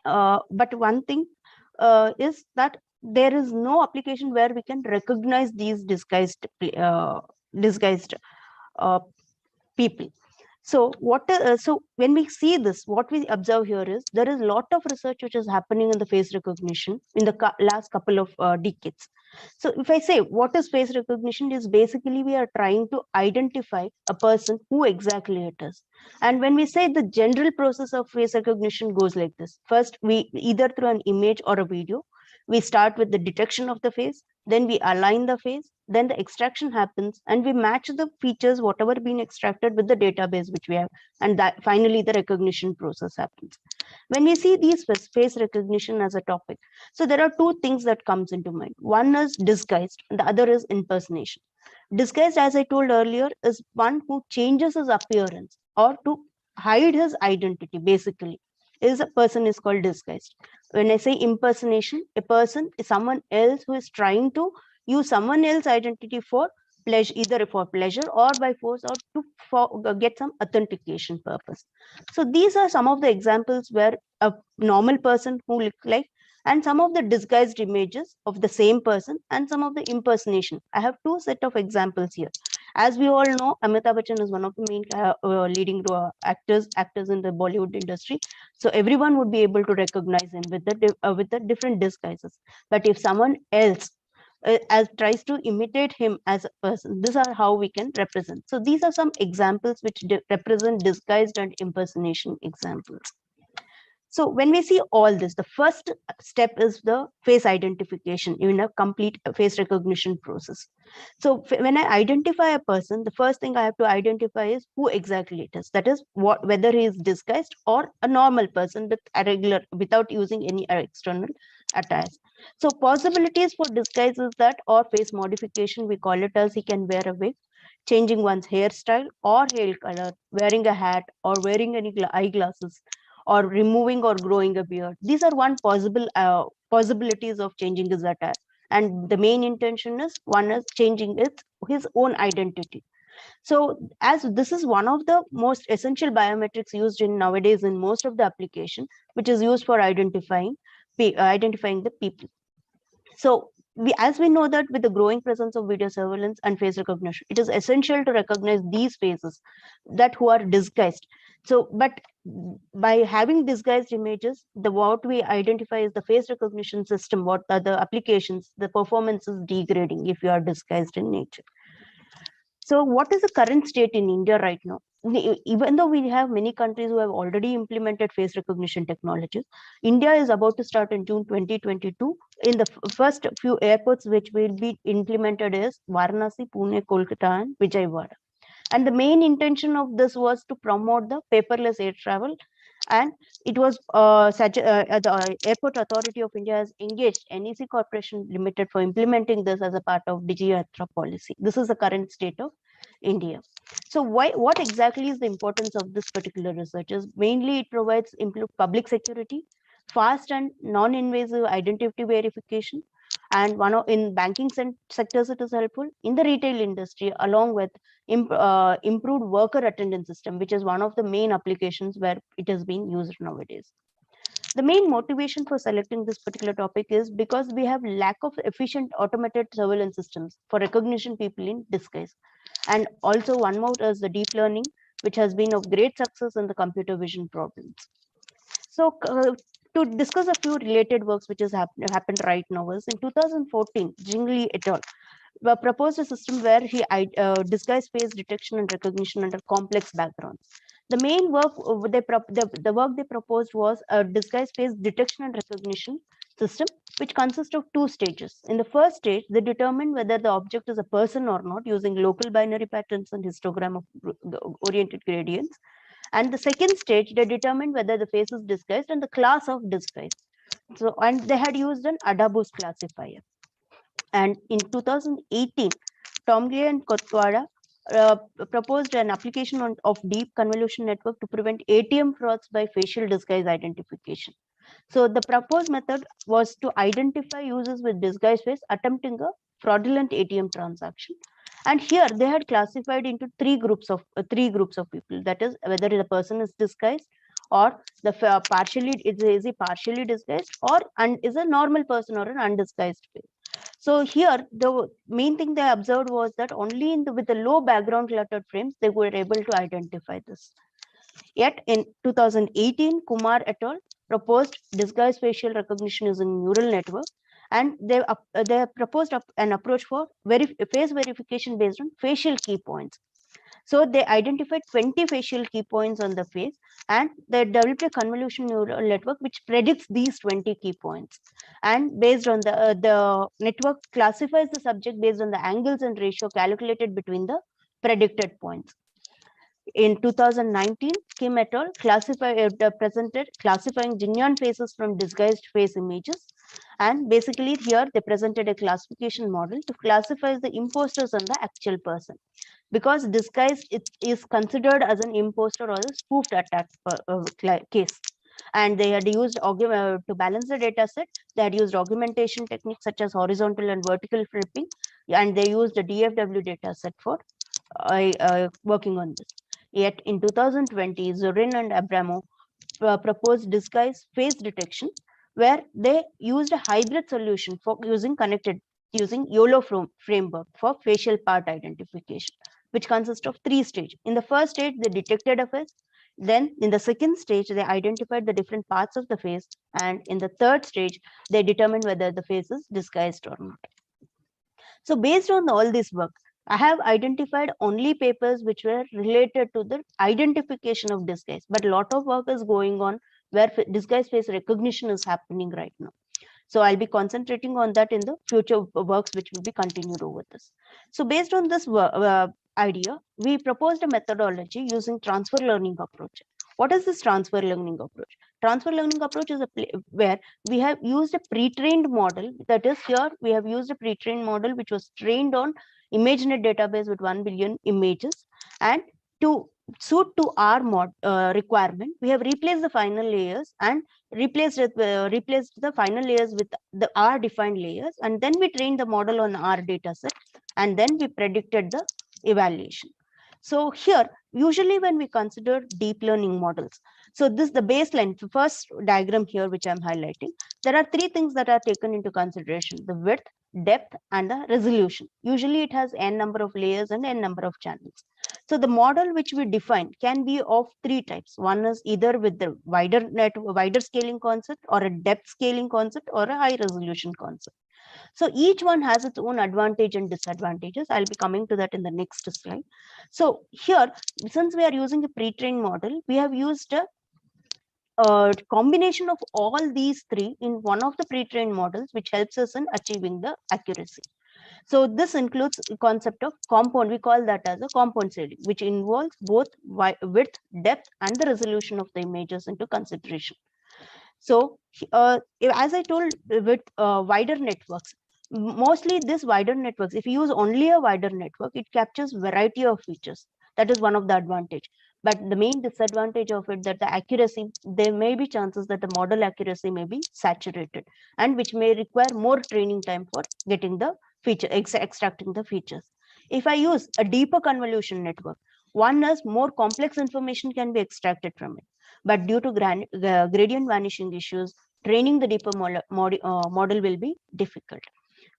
one thing is that there is no application where we can recognize these disguised people. So so when we see this, what we observe here is there is a lot of research which is happening in the face recognition in the last couple of decades. So if I say what is face recognition, is basically we are trying to identify a person who exactly it is. And when we say the general process of face recognition goes like this: first, we either through an image or a video, we start with the detection of the face, then we align the face, then the extraction happens, and we match the features whatever been extracted with the database which we have, and that finally the recognition process happens. When we see these face recognition as a topic, so there are two things that comes into mind. One is disguised, and the other is impersonation. Disguised, as I told earlier, is one who changes his appearance or to hide his identity. Basically, is a person is called disguised. When I say impersonation, a person is someone else who is trying to use someone else's identity for pleasure, either for pleasure or by force, or to get some authentication purpose. So these are some of the examples where a normal person who look like, and some of the disguised images of the same person, and some of the impersonation. I have two set of examples here. As we all know, Amitabh Bachchan is one of the main leading actors in the Bollywood industry. So everyone would be able to recognize him with the different disguises. But if someone else tries to imitate him as a person, these are how we can represent. So these are some examples which represent disguised and impersonation examples. So when we see all this, the first step is the face identification in a complete face recognition process. So when I identify a person, the first thing I have to identify is who exactly it is. That is whether he is disguised or a normal person without using any external attires. So possibilities for disguise is that, or face modification, we call it as he can wear a wig, changing one's hairstyle or hair color, wearing a hat or wearing any eyeglasses, or removing or growing a beard. These are one possible possibilities of changing his attire. And the main intention is one is changing his own identity. So as this is one of the most essential biometrics used in nowadays in most of the application, which is used for identifying the people. So as we know that with the growing presence of video surveillance and face recognition, it is essential to recognize these faces that who are disguised. So, but by having disguised images, what we identify is the face recognition system, what are the applications, the performance is degrading if you are disguised in nature. So what is the current state in India right now? Even though we have many countries who have already implemented face recognition technologies, India is about to start in June 2022. In the first few airports which will be implemented is Varanasi, Pune, Kolkata, and Vijayawada. And the main intention of this was to promote the paperless air travel And it was the Airport Authority of India has engaged NEC Corporation Limited for implementing this as a part of DigiYatra policy. This is the current state of India. So what exactly is the importance of this particular research? Is mainly it provides improved public security, fast and non-invasive identity verification, and in banking sectors it is helpful, in the retail industry, along with improved worker attendance system, which is one of the main applications where it has been used nowadays. The main motivation for selecting this particular topic is because we have lack of efficient automated surveillance systems for recognition people in disguise. And also one more is the deep learning, which has been of great success in the computer vision problems. So to discuss a few related works which has happened right now is in 2014, Jingli et al. Proposed a system where he disguised face detection and recognition under complex backgrounds. The main work the work they proposed was a disguised face detection and recognition system, which consists of two stages. In the first stage, they determine whether the object is a person or not using local binary patterns and histogram of oriented gradients. And the second stage, they determined whether the face is disguised and the class of disguise. So, and they had used an ADABUS classifier. And in 2018, Tomley and Kotwada proposed an application of deep convolution network to prevent ATM frauds by facial disguise identification. So the proposed method was to identify users with disguised face attempting a fraudulent ATM transaction. And here they had classified into three groups of people. That is, whether the person is disguised, or the is he partially disguised, or is a normal person or an undisguised face. So here the main thing they observed was that only with the low background cluttered frames they were able to identify this. Yet in 2018, Kumar et al. Proposed disguised facial recognition using neural network, and they proposed an approach for face verification based on facial key points. So they identified 20 facial key points on the face, and they developed a convolution neural network which predicts these 20 key points. And based on the network classifies the subject based on the angles and ratio calculated between the predicted points. In 2019, Kim et al. Presented classifying genuine faces from disguised face images. And basically here they presented a classification model to classify the imposters and the actual person. Because disguise is considered as an imposter or a spoofed attack case. And they had used to balance the data set. They had used augmentation techniques such as horizontal and vertical flipping, and they used a DFW data set for working on this. Yet in 2020, Zorin and Abramo proposed disguise face detection, where they used a hybrid solution for using YOLO framework for facial part identification, which consists of three stages. In the first stage, they detected a face. Then in the second stage, they identified the different parts of the face. And in the third stage, they determined whether the face is disguised or not. So based on all this work, I have identified only papers which were related to the identification of disguise, but a lot of work is going on where disguise face recognition is happening right now. So I'll be concentrating on that in the future works which will be continued over this. So based on this idea, we proposed a methodology using transfer learning approach. What is this transfer learning approach? Transfer learning approach is where we have used a pre-trained model. That is, here we have used a pre-trained model which was trained on ImageNet database with 1 billion images, and to suit to our requirement, we have replaced the final layers and replaced the final layers with the R defined layers, and then we trained the model on R data set, and then we predicted the evaluation. So here, usually when we consider deep learning models, so this the baseline, the first diagram here which I'm highlighting, there are three things that are taken into consideration: the width, depth, and the resolution. Usually it has n number of layers and n number of channels. So the model which we define can be of three types. One is either with the wider scaling concept, or a depth scaling concept, or a high resolution concept. So each one has its own advantage and disadvantages. I'll be coming to that in the next slide. So here, since we are using a pre-trained model, we have used a combination of all these three in one of the pre-trained models, which helps us in achieving the accuracy. So this includes the concept of compound. We call that as a compound shading, which involves both width, depth, and the resolution of the images into consideration. So as I told, with wider networks, mostly this wider networks, if you use only a wider network, it captures variety of features. That is one of the advantage. But the main disadvantage of it, that the accuracy, there may be chances that the model accuracy may be saturated, and which may require more training time for getting the feature, extracting the features. If I use a deeper convolution network, one is more complex information can be extracted from it. But due to gradient vanishing issues, training the deeper model will be difficult.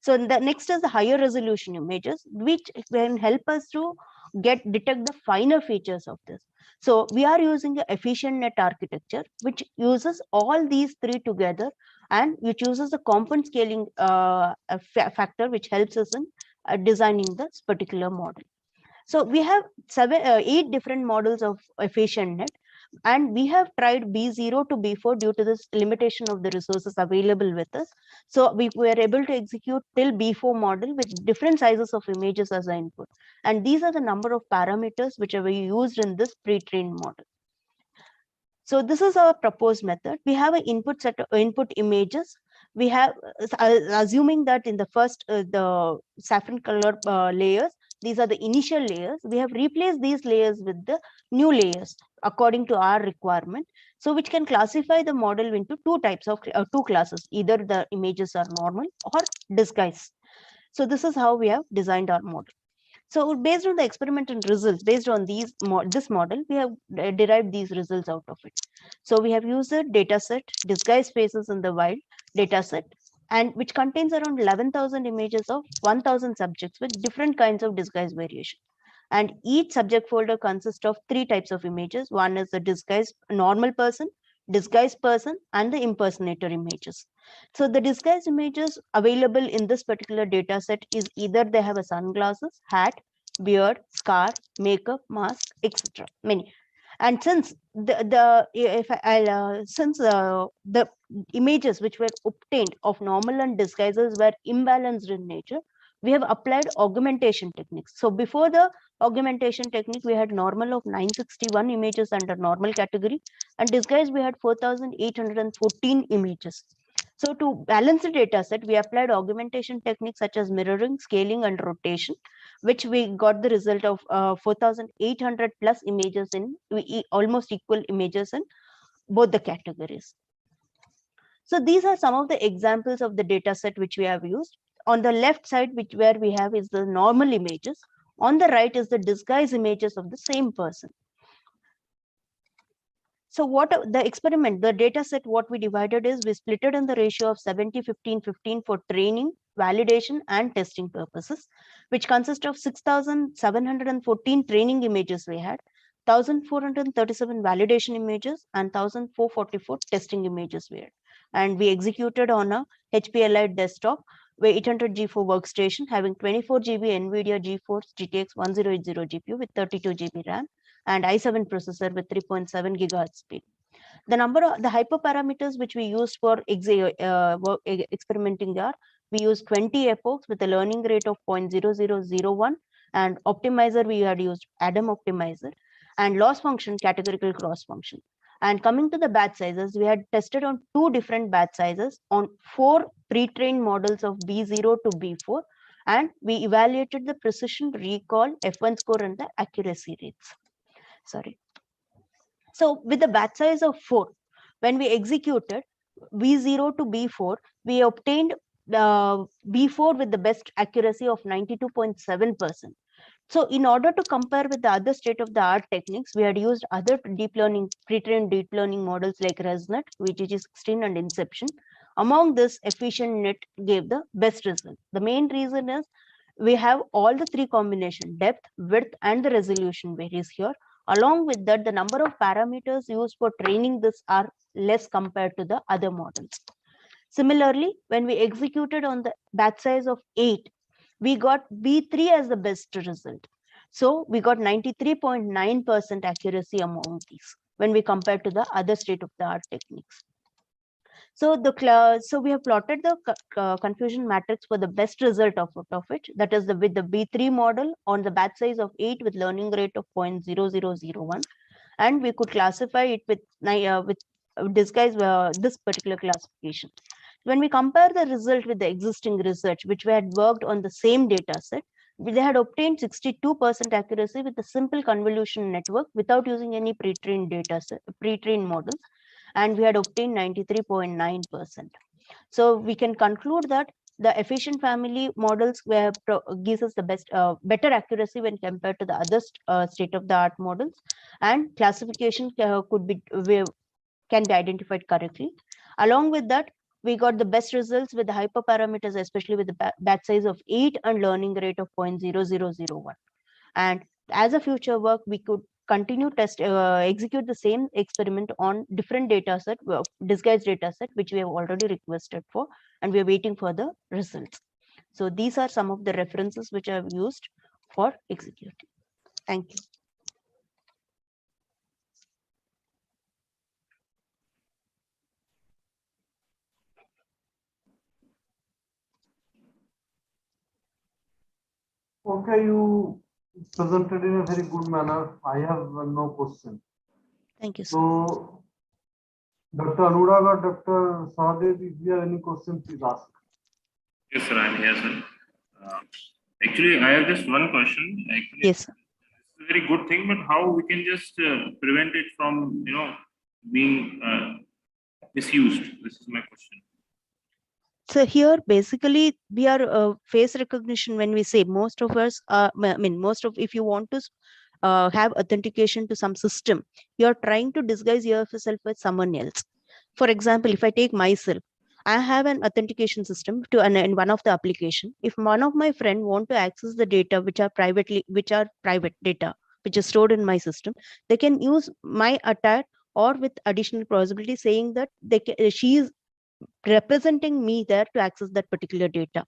So the next is the higher resolution images, which can help us to detect the finer features of this. So we are using the efficient net architecture, which uses all these three together, and which uses the compound scaling factor, which helps us in designing this particular model. So we have 8 different models of efficient net, and we have tried B0 to B4 due to this limitation of the resources available with us. So we were able to execute till B4 model with different sizes of images as an input. And these are the number of parameters which are used in this pre-trained model. So this is our proposed method. We have an input set of input images. We have, assuming that in the first, the saffron color layers, these are the initial layers. We have replaced these layers with the new layers according to our requirement. So which can classify the model into two types of two classes. Either the images are normal or disguised. So this is how we have designed our model. So based on the experimental results, based on these this model, we have derived these results out of it. So we have used a data set, disguised faces in the wild data set, and which contains around 11,000 images of 1,000 subjects with different kinds of disguise variation. And each subject folder consists of 3 types of images. One is the disguised normal person, disguised person, and the impersonator images. So the disguised images available in this particular data set is either they have a sunglasses, hat, beard, scar, makeup, mask, etc. Many. And since the images which were obtained of normal and disguises were imbalanced in nature, we have applied augmentation techniques. So before the augmentation technique, we had normal of 961 images under normal category, and disguise we had 4,814 images. So to balance the data set, we applied augmentation techniques such as mirroring, scaling, and rotation, which we got the result of 4,800 plus images in almost equal images in both the categories. So these are some of the examples of the data set which we have used. On the left side, where we have is the normal images. On the right is the disguise images of the same person. So what the experiment, the data set, what we divided is we split it in the ratio of 70, 15, 15 for training, validation, and testing purposes, which consist of 6,714 training images we had, 1,437 validation images, and 1,444 testing images we had. And we executed on a HP Lite desktop with 800 G4 workstation having 24 GB NVIDIA GeForce GTX 1080 GPU with 32 GB RAM and i7 processor with 3.7 gigahertz speed. The number of the hyperparameters which we used for experimenting are, we used 20 epochs with a learning rate of 0.0001, and optimizer we had used Adam optimizer, and loss function categorical cross function. And coming to the batch sizes, we had tested on 2 different batch sizes on 4 pre-trained models of B0 to B4, and we evaluated the precision, recall, F1 score, and the accuracy rates. Sorry. So with the batch size of 4, when we executed B0 to B4, we obtained B4 with the best accuracy of 92.7%. So in order to compare with the other state-of-the-art techniques, we had used other deep learning, pre-trained deep learning models like ResNet, VGG16, and Inception. Among this, efficient net gave the best result. The main reason is we have all the 3 combination, depth, width, and the resolution varies here. Along with that, the number of parameters used for training this are less compared to the other models. Similarly, when we executed on the batch size of 8, we got B3 as the best result. So we got 93.9% accuracy among these when we compare to the other state-of-the-art techniques. So so we have plotted the confusion matrix for the best result of it. That is with the B3 model on the batch size of 8 with learning rate of 0.0001, and we could classify it with disguise this particular classification. When we compare the result with the existing research, which we had worked on the same data set, they had obtained 62% accuracy with a simple convolution network without using any pre-trained data set, pre-trained models, and we had obtained 93.9%. So we can conclude that the efficient family models gives us the better accuracy when compared to the other state-of-the-art models, and classification can be identified correctly. Along with that, we got the best results with the hyperparameters, especially with the batch size of 8 and learning rate of 0.0001. And as a future work, we could continue execute the same experiment on different data set, disguised data set, which we have already requested for, and we are waiting for the results. So these are some of the references which I have used for executing. Thank you. Okay, you presented in a very good manner. I have no question. Thank you, sir. So, Dr. Anurag or Dr. Sahadev, if you have any question, please ask. Yes, sir, I'm here, sir. Actually, I have just one question. Actually, Yes, sir. it's a very good thing, but how we can just prevent it from, being misused? This is my question. So here, basically, we are face recognition. When we say most of us, if you want to have authentication to some system, you're trying to disguise yourself with someone else. For example, if I take myself, I have an authentication system in one of the application. If one of my friend want to access the data which are private data, which is stored in my system, they can use my attire or with additional possibility saying that she is representing me there to access that particular data.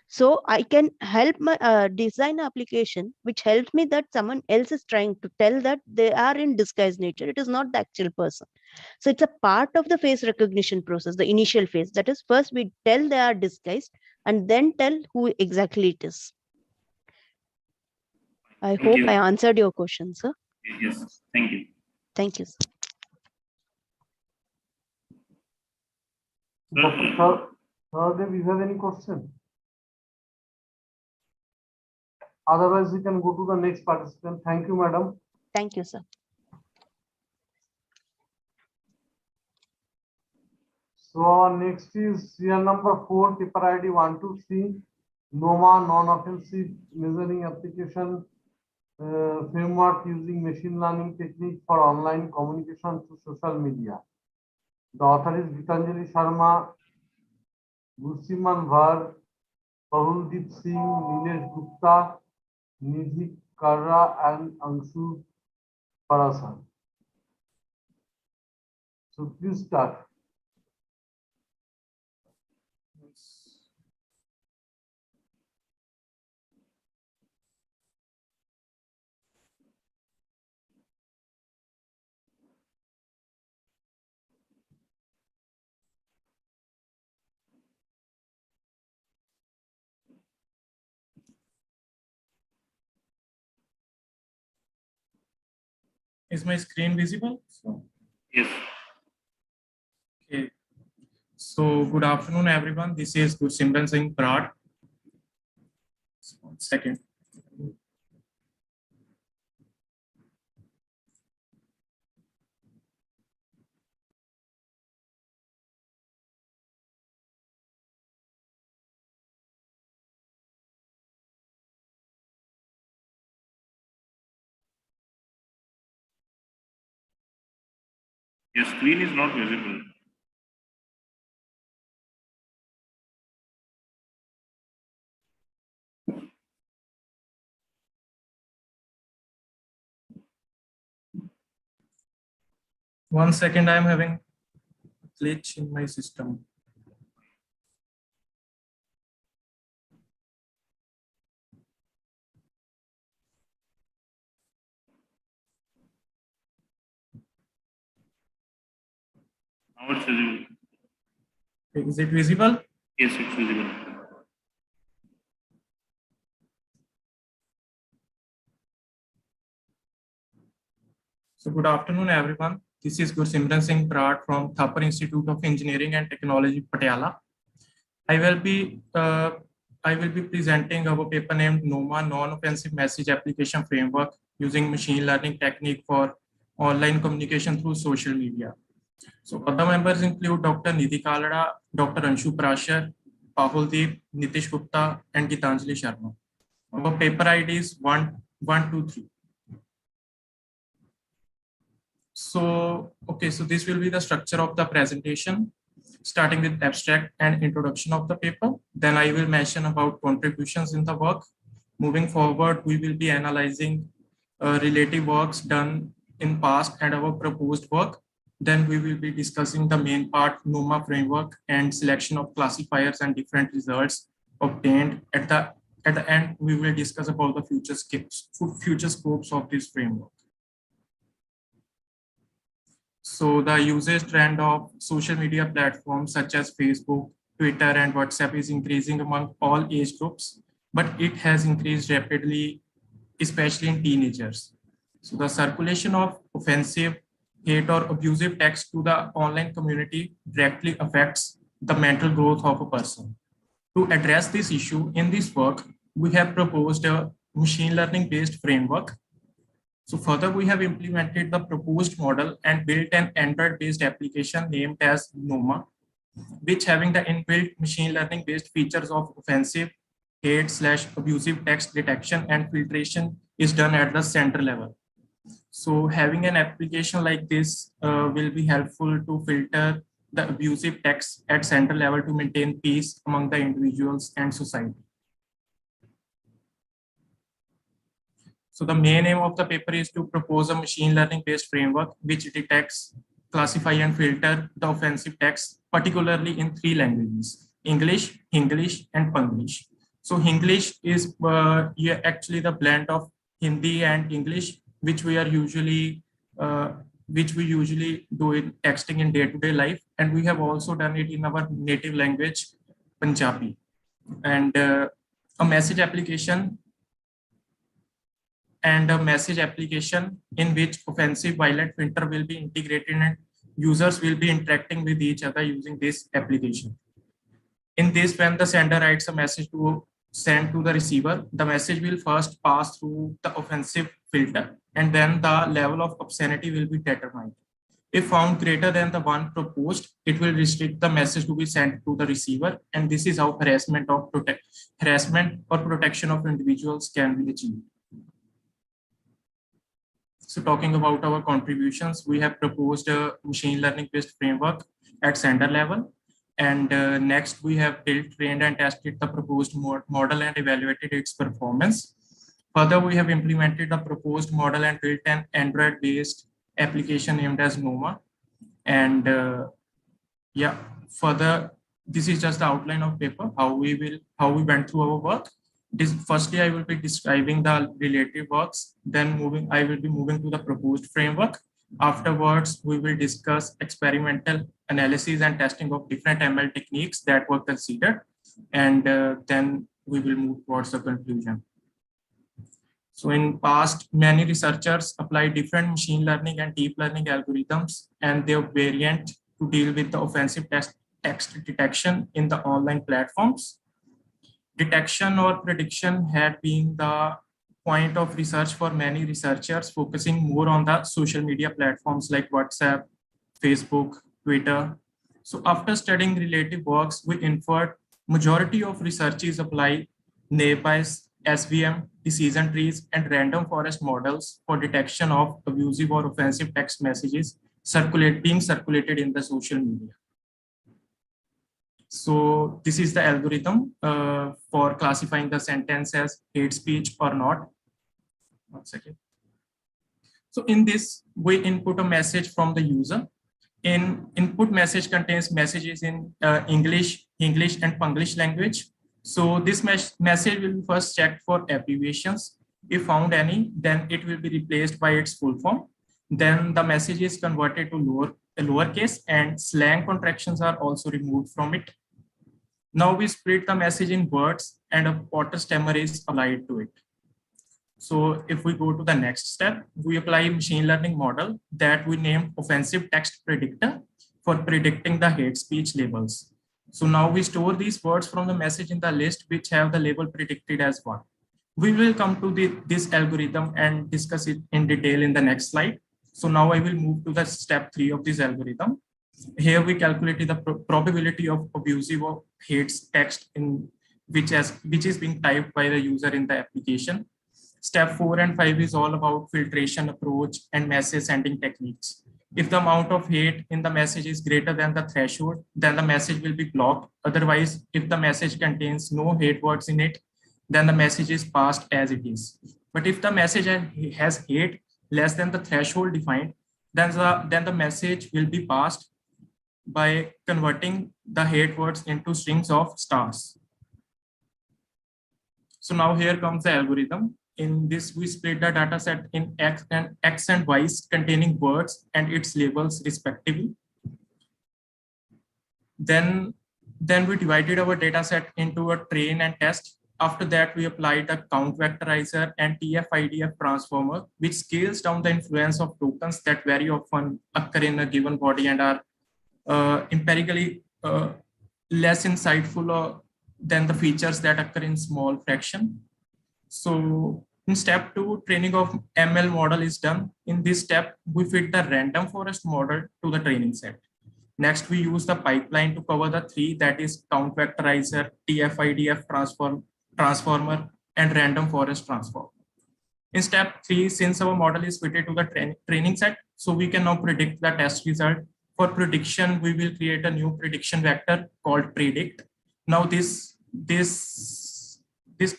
So I can help my design application which helps me that someone else is trying to tell that they are in disguised nature. It is not the actual person. So it's a part of the face recognition process, the initial phase. That is, first we tell they are disguised and then tell who exactly it is. I Thank hope you. I answered your question, sir. Yes, thank you. Thank you, sir. Dr. Sahadev, you have any question? Otherwise, we can go to the next participant. Thank you, madam. Thank you, sir. So our next is serial number 4, paper ID 123, NOMA, non-offensive measuring application framework using machine learning technique for online communication through social media. The author is Gitanjali Sharma, Gursiman Bhar, Pahuldeep Singh, Nilesh Gupta, Nidhi Karra, and Anshu Parasan. So please start. Is my screen visible? Yes. Okay. So good afternoon, everyone. This is Simran Singh Prat. One second. Your screen is not visible. One second, I am having a glitch in my system. Now it's visible. Is it visible? Yes, it's visible. So good afternoon, everyone. This is Gursimran Singh Brar from Thapar Institute of Engineering and Technology, Patiala. I will be presenting our paper named NOMA, Non-Offensive Message Application Framework, using machine learning technique for online communication through social media. So other members include Dr. Nidhi Kalada, Dr. Anshu Prashar, Pahul Deep, Nitish Gupta, and Gitanjali Sharma. Our paper ID is 1123. So, okay, so this will be the structure of the presentation, starting with abstract and introduction of the paper. Then I will mention about contributions in the work. Moving forward, we will be analyzing relative works done in past and our proposed work. Then we will be discussing the main part, NOMA framework, and selection of classifiers and different results obtained. At the end, we will discuss about the future scopes of this framework. So the usage trend of social media platforms such as Facebook, Twitter, and WhatsApp is increasing among all age groups, but it has increased rapidly, especially in teenagers. So the circulation of offensive, hate, or abusive text to the online community directly affects the mental growth of a person. To address this issue, in this work, we have proposed a machine learning-based framework. So further, we have implemented the proposed model and built an Android-based application named as NOMA, which having the inbuilt machine learning-based features of offensive, hate/abusive text detection and filtration is done at the center level. So having an application like this will be helpful to filter the abusive text at center level to maintain peace among the individuals and society. So the main aim of the paper is to propose a machine learning based framework which detects, classify, and filter the offensive text, particularly in 3 languages: English, Hinglish, and Panglish. So Hinglish is actually the blend of Hindi and English, which we usually do in texting in day-to-day life, and we have also done it in our native language, Punjabi. And a message application in which offensive violent filter will be integrated and users will be interacting with each other using this application. In this, when the sender writes a message to send to the receiver, the message will first pass through the offensive filter, and then the level of obscenity will be determined. If found greater than the one proposed, it will restrict the message to be sent to the receiver, and this is how harassment or protection of individuals can be achieved. So talking about our contributions, we have proposed a machine learning based framework at sender level. And next, we have built, trained, and tested the proposed model and evaluated its performance. Further, we have implemented the proposed model and built an Android-based application named as NOMA. And further, this is just the outline of paper, how we went through our work. Firstly, I will be describing the relative works. Then I will be moving to the proposed framework. Afterwards, we will discuss experimental analysis and testing of different ML techniques that were considered. And then we will move towards the conclusion. So in past, many researchers apply different machine learning and deep learning algorithms and their variant to deal with the offensive text detection in the online platforms. Detection or prediction had been the point of research for many researchers, focusing more on the social media platforms like WhatsApp, Facebook, Twitter. So after studying relative works, we inferred majority of researchers apply naive Bayes, SVM, decision trees, and random forest models for detection of abusive or offensive text messages being circulated in the social media. So this is the algorithm for classifying the sentence as hate speech or not. 1 second. So in this, we input a message from the user. Input message contains messages in English, Hinglish, and Panglish language. So this message will be first checked for abbreviations. If found any, then it will be replaced by its full form. Then the message is converted to lowercase, and slang contractions are also removed from it. Now we split the message in words and a Potter stemmer is applied to it. So if we go to the next step, we apply a machine learning model that we named offensive text predictor for predicting the hate speech labels. So now we store these words from the message in the list which have the label predicted as 1. We will come to this algorithm and discuss it in detail in the next slide. So now I will move to the step 3 of this algorithm. Here we calculated the probability of abusive or hate text in which is being typed by the user in the application. Step 4 and 5 is all about filtration approach and message sending techniques. If the amount of hate in the message is greater than the threshold, then the message will be blocked. Otherwise, if the message contains no hate words in it, then the message is passed as it is. But if the message has hate less than the threshold defined, then the message will be passed by converting the hate words into strings of stars. So now here comes the algorithm. In this, we split the data set in X and Y containing words and its labels respectively. Then we divided our data set into a train and test. After that, we applied a count vectorizer and TF-IDF transformer, which scales down the influence of tokens that very often occur in a given body and are empirically less insightful than the features that occur in small fraction. So in step 2, training of ML model is done. In this step, we fit the random forest model to the training set. Next, we use the pipeline to cover the 3, that is count vectorizer, TF-IDF transformer, and random forest transform. In step 3, since our model is fitted to the training set, so we can now predict the test result. For prediction, we will create a new prediction vector called predict. Now this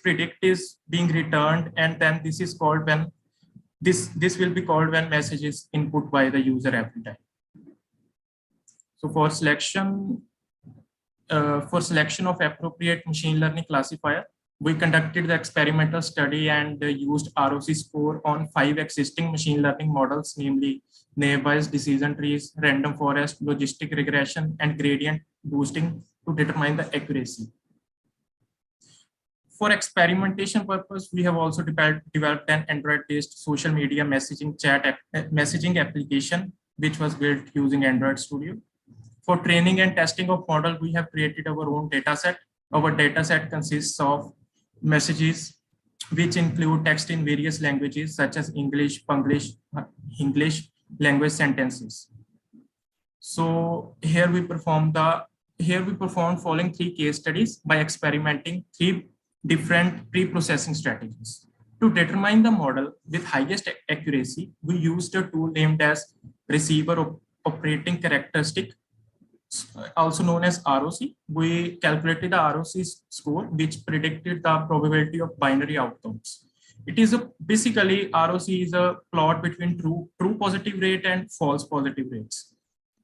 predict is being returned, and then this is called when this will be called when message is input by the user every time. So for selection of appropriate machine learning classifier, we conducted the experimental study and used ROC score on 5 existing machine learning models, namely naive-Bayes decision trees, random forest, logistic regression, and gradient boosting to determine the accuracy. For experimentation purpose, we have also developed an Android-based social media messaging application, which was built using Android Studio. For training and testing of model, we have created our own dataset. Our dataset consists of messages which include text in various languages such as English, Punglish, English language sentences. So here we perform following 3 case studies by experimenting 3 different pre-processing strategies. To determine the model with highest accuracy, we used a tool named as receiver operating characteristic, also known as ROC. We calculated the ROC score, which predicted the probability of binary outcomes. It is basically ROC is a plot between true positive rate and false positive rates.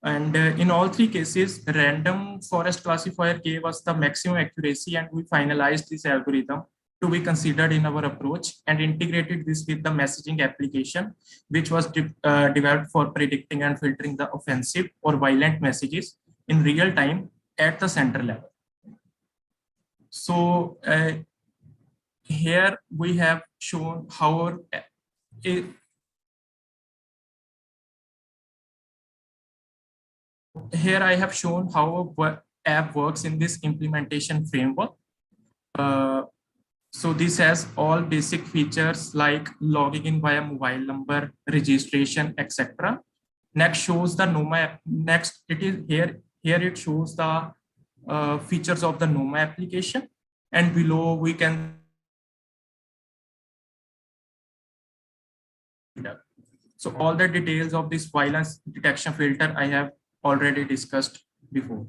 And in all 3 cases, random forest classifier gave us the maximum accuracy, and we finalized this algorithm to be considered in our approach and integrated this with the messaging application, which was developed for predicting and filtering the offensive or violent messages in real time at the center level. So here we have shown how here I have shown how an app works in this implementation framework. So this has all basic features like logging in via mobile number, registration, etc. Next shows the Noma. Next, it is here it shows the features of the Noma application, and below we can. So all the details of this violence detection filter I have already discussed before.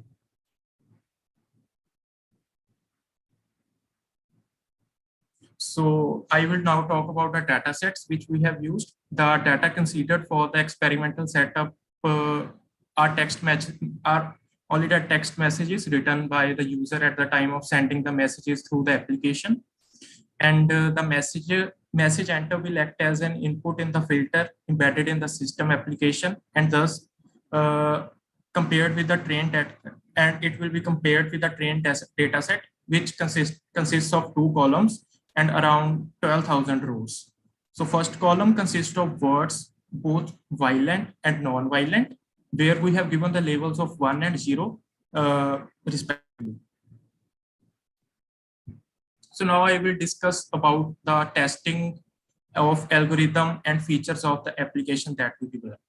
So I will now talk about the data sets which we have used. The data considered for the experimental setup are only the text messages written by the user at the time of sending the messages through the application. And the message enter will act as an input in the filter embedded in the system application, and thus compared with the trained data, and it will be compared with the trained data set, which consists of 2 columns and around 12,000 rows. So first column consists of words, both violent and non-violent, where we have given the labels of 1 and 0 respectively. So now I will discuss about the testing of algorithm and features of the application that we developed.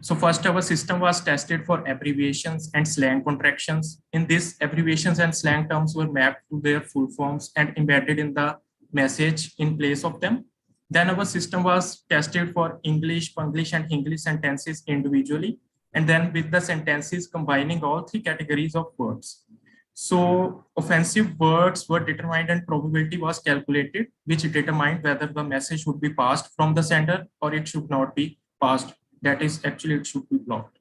So first, our system was tested for abbreviations and slang contractions. In this, abbreviations and slang terms were mapped to their full forms and embedded in the message in place of them. Then our system was tested for English, Punglish, and Hinglish sentences individually, and then with the sentences combining all 3 categories of words. So offensive words were determined and probability was calculated, which determined whether the message would be passed from the sender or it should not be passed. That is, actually it should be blocked.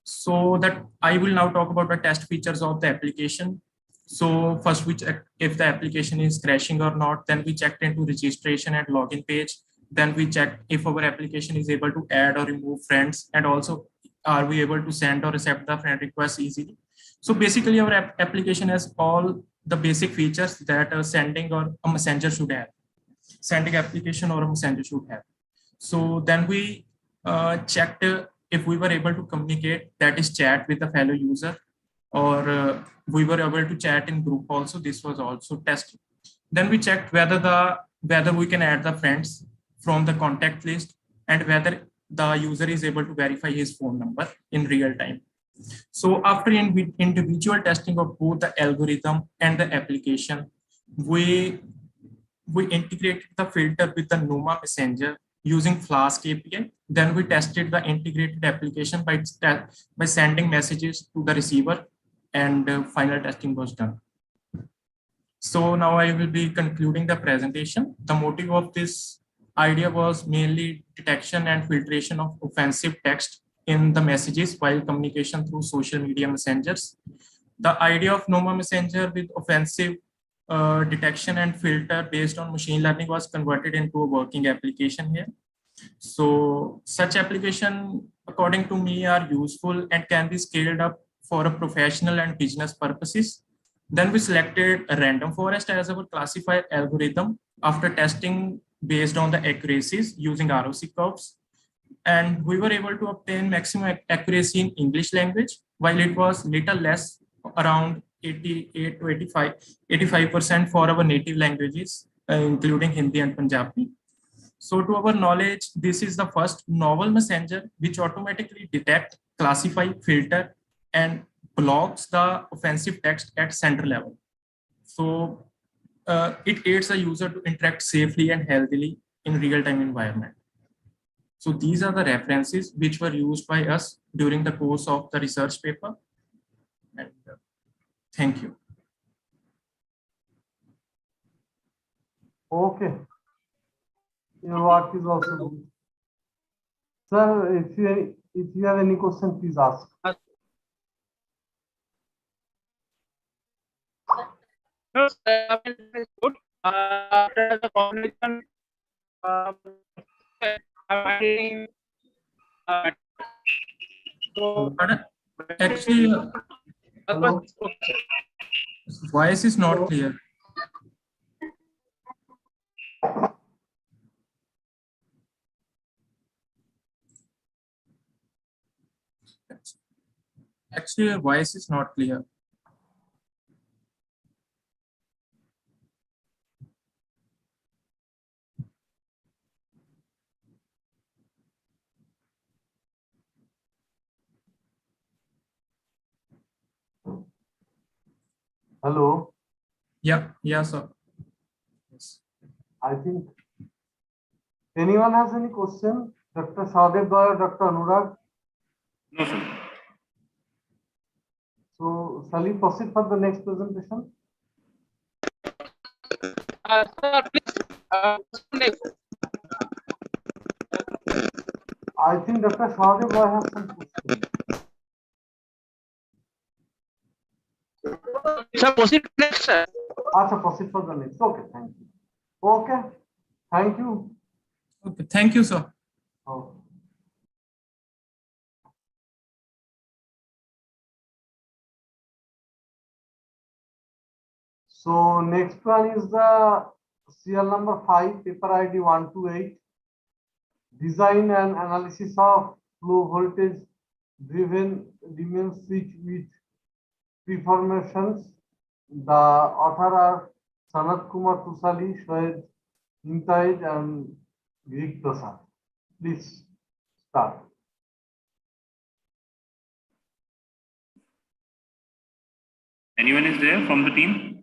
So that I will now talk about the test features of the application. So first we check if the application is crashing or not. Then we checked into registration and login page. Then we checked if our application is able to add or remove friends, and also are we able to send or accept the friend requests easily. So basically our application has all the basic features that a sending or a messenger should have. Sending application or a messenger should have. So then we checked if we were able to communicate, that is chat with a fellow user, or we were able to chat in group also. This was also tested. Then we checked whether we can add the friends from the contact list, and whether the user is able to verify his phone number in real time. So after individual testing of both the algorithm and the application, we integrated the filter with the Numa Messenger using Flask API. Then we tested the integrated application by sending messages to the receiver, and final testing was done. So now I will be concluding the presentation. The motive of this idea was mainly detection and filtration of offensive text in the messages while communication through social media messengers. The idea of Numa Messenger with offensive detection and filter based on machine learning was converted into a working application here. So such application, according to me, are useful and can be scaled up for a professional and business purposes. Then we selected a random forest as our classifier algorithm after testing based on the accuracies using ROC curves. And we were able to obtain maximum accuracy in English language, while it was little less, around 88 to 85% for our native languages, including Hindi and Punjabi. So to our knowledge, this is the first novel messenger which automatically detect, classify, filter, and blocks the offensive text at sender level. So it aids a user to interact safely and healthily in real-time environment. So these are the references which were used by us during the course of the research paper. And thank you. Okay. Your work is also good. Sir, if you have any question, please ask. No, sir, I mean, it's good. After the combination, I'm adding, so Actually, Hello? voice is not clear. Actually, your voice is not clear. Hello? Yeah, sir. Yes. I think anyone has any question? Dr. Sadev or Dr. Anurag? No, sir. So shall we proceed for the next presentation? sir, please, next. I think Dr. Sadev has some question. Sir, proceed next, sir. Acha, proceed for the next. Okay, thank you. Okay, thank you. Okay, thank you, sir. Okay. So next one is the serial number 5, paper ID 128. Design and analysis of low voltage driven remain switch with preformations. The author are Sanat Kumar Tusali, Shoaib Intaid, and Greek Prasad. Please start. Anyone is there from the team?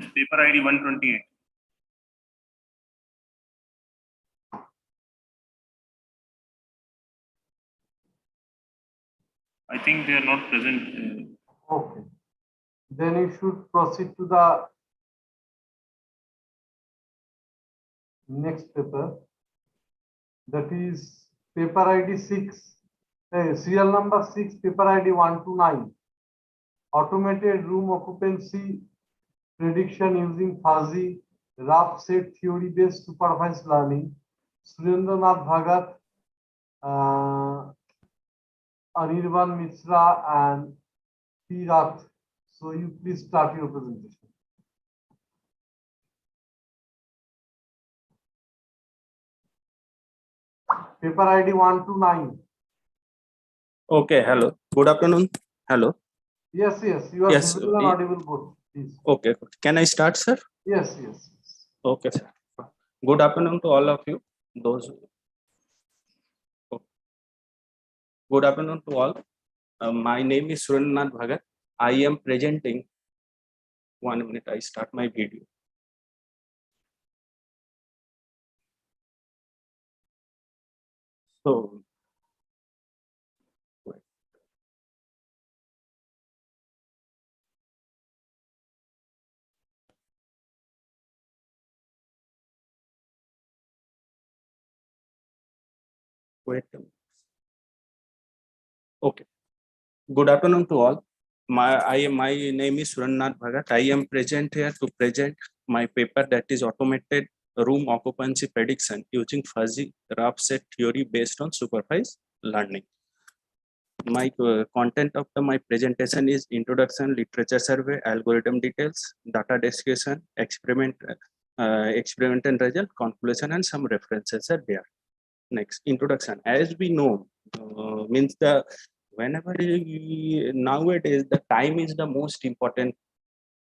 It's paper ID 128. I think they are not present. Okay. Then you should proceed to the next paper. That is paper ID 6, serial number 6, paper ID 129. Automated room occupancy prediction using fuzzy rough set theory based supervised learning. Surendranath Bhagat, Anirban Mishra, and P. Rath. So you please start your presentation. Paper ID 129. Okay, hello. Good afternoon. Hello. Yes, you are Yes, visible and audible both. Please. Okay, can I start, sir? Yes. Okay, sir. Good afternoon to all of you. Good afternoon to all. My name is Surendranath Bhagat. I am presenting. 1 minute, I start my video. So, wait a minute. Okay. Good afternoon to all. My name is Surendranath Bhagat. I am present here to present my paper that is automated room occupancy prediction using fuzzy rough set theory based on supervised learning. My content of my presentation is introduction, literature survey, algorithm details, data description, experiment and result, conclusion, and some references are there. Next, introduction. As we know, means the whenever nowadays the time is the most important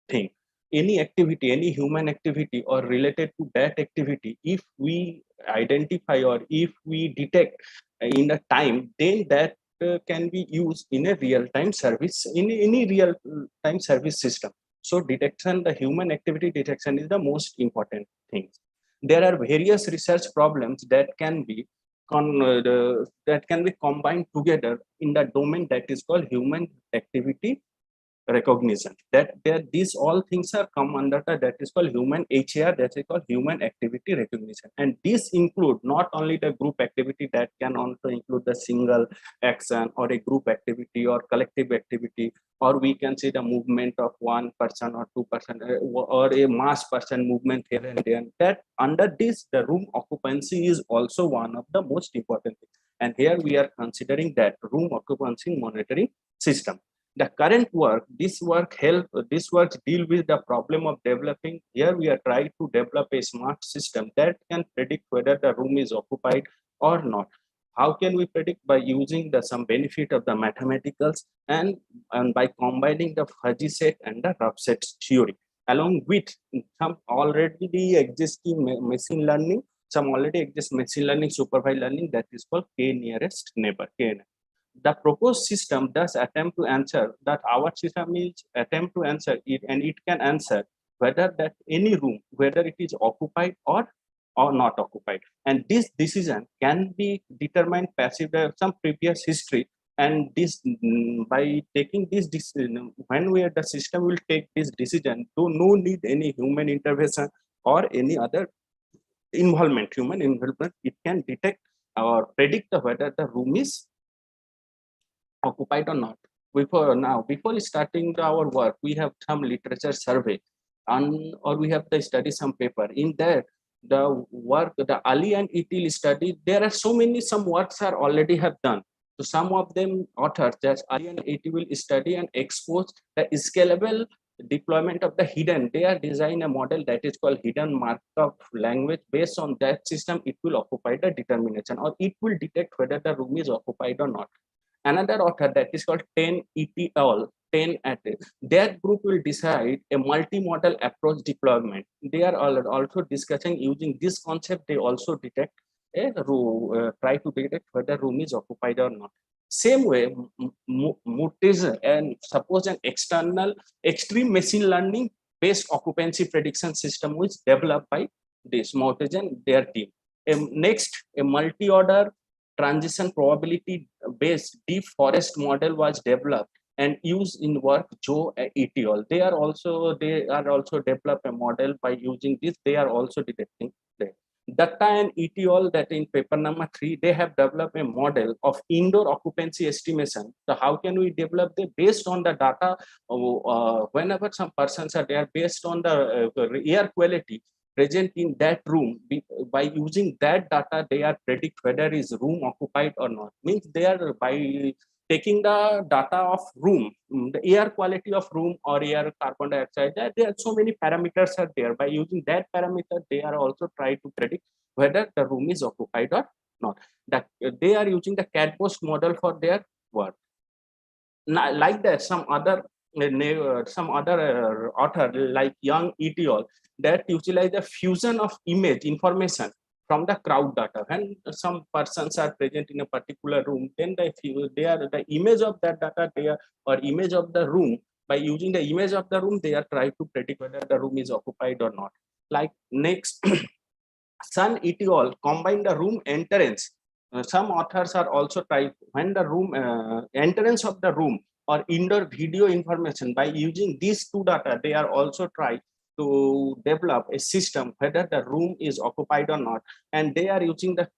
thing. Any activity, any human activity or related to that activity, if we identify or if we detect in a time, then that can be used in a real-time service, in any real-time service system. So detection, the human activity detection is the most important thing. There are various research problems that can be combined together in the domain that is called human activity recognition. These all things are come under that is called human HAR, that is called human activity recognition, and this include not only the group activity, that can also include the single action or a group activity or collective activity, or we can see the movement of one person or two person or a mass person movement here and there. That under this, the room occupancy is also one of the most important things, and here we are considering that room occupancy monitoring system. The current work, this work deal with the problem of developing. Here we are trying to develop a smart system that can predict whether the room is occupied or not. How can we predict? By using some benefit of the mathematicals and by combining the fuzzy set and the rough set theory, along with some already existing machine learning, machine learning supervised learning, that is called K-nearest neighbor, KNN. The proposed system does attempt to answer that. Our system is attempt to answer it, and it can answer whether that any room, whether it is occupied or not occupied, and this decision can be determined passive some previous history, and this by taking this decision, when the system will take this decision, so no need any human intervention or any other human involvement. It can detect or predict whether the room is occupied or not. Before starting our work, we have some literature survey, or we have to study some paper. In that, the work, the Ali and Itil study, there are so many, some works are already have done. So some of them authors, that Ali and Itil will study and expose the scalable deployment of the hidden. They are design a model that is called hidden markup language. Based on that system, it will occupy the determination, or it will detect whether the room is occupied or not. Another author that is called 10 et al. 10 at that group will decide a multi-model approach deployment. They are also discussing using this concept. They also detect a room, try to detect whether room is occupied or not. Same way, Murtaza and suppose an external extreme machine learning based occupancy prediction system was developed by this Murtaza and their team. Next, a multi-order transition probability based deep forest model was developed and used in work Joe et al. They are also developed a model by using this. They are also detecting that. Datta and et al. That in paper number 3, they have developed a model of indoor occupancy estimation. So how can we develop this? Based on the data, whenever some persons are there, based on the air quality present in that room, by using that data, they are predict whether is room occupied or not. Means they are by taking the data of room, the air quality of room or air carbon dioxide, there are so many parameters are there. By using that parameter, they are also try to predict whether the room is occupied or not. That they are using the CADPOST model for their work. Like that, some other author like Young et al. That utilize the fusion of image information from the crowd data. When some persons are present in a particular room, then the image of that data there, or image of the room, by using the image of the room, they are trying to predict whether the room is occupied or not. Like next, Sun et al. Combine the room entrance. Some authors are also trying when the room entrance of the room or indoor video information. By using these two data, they are also trying to develop a system whether the room is occupied or not. And they are using the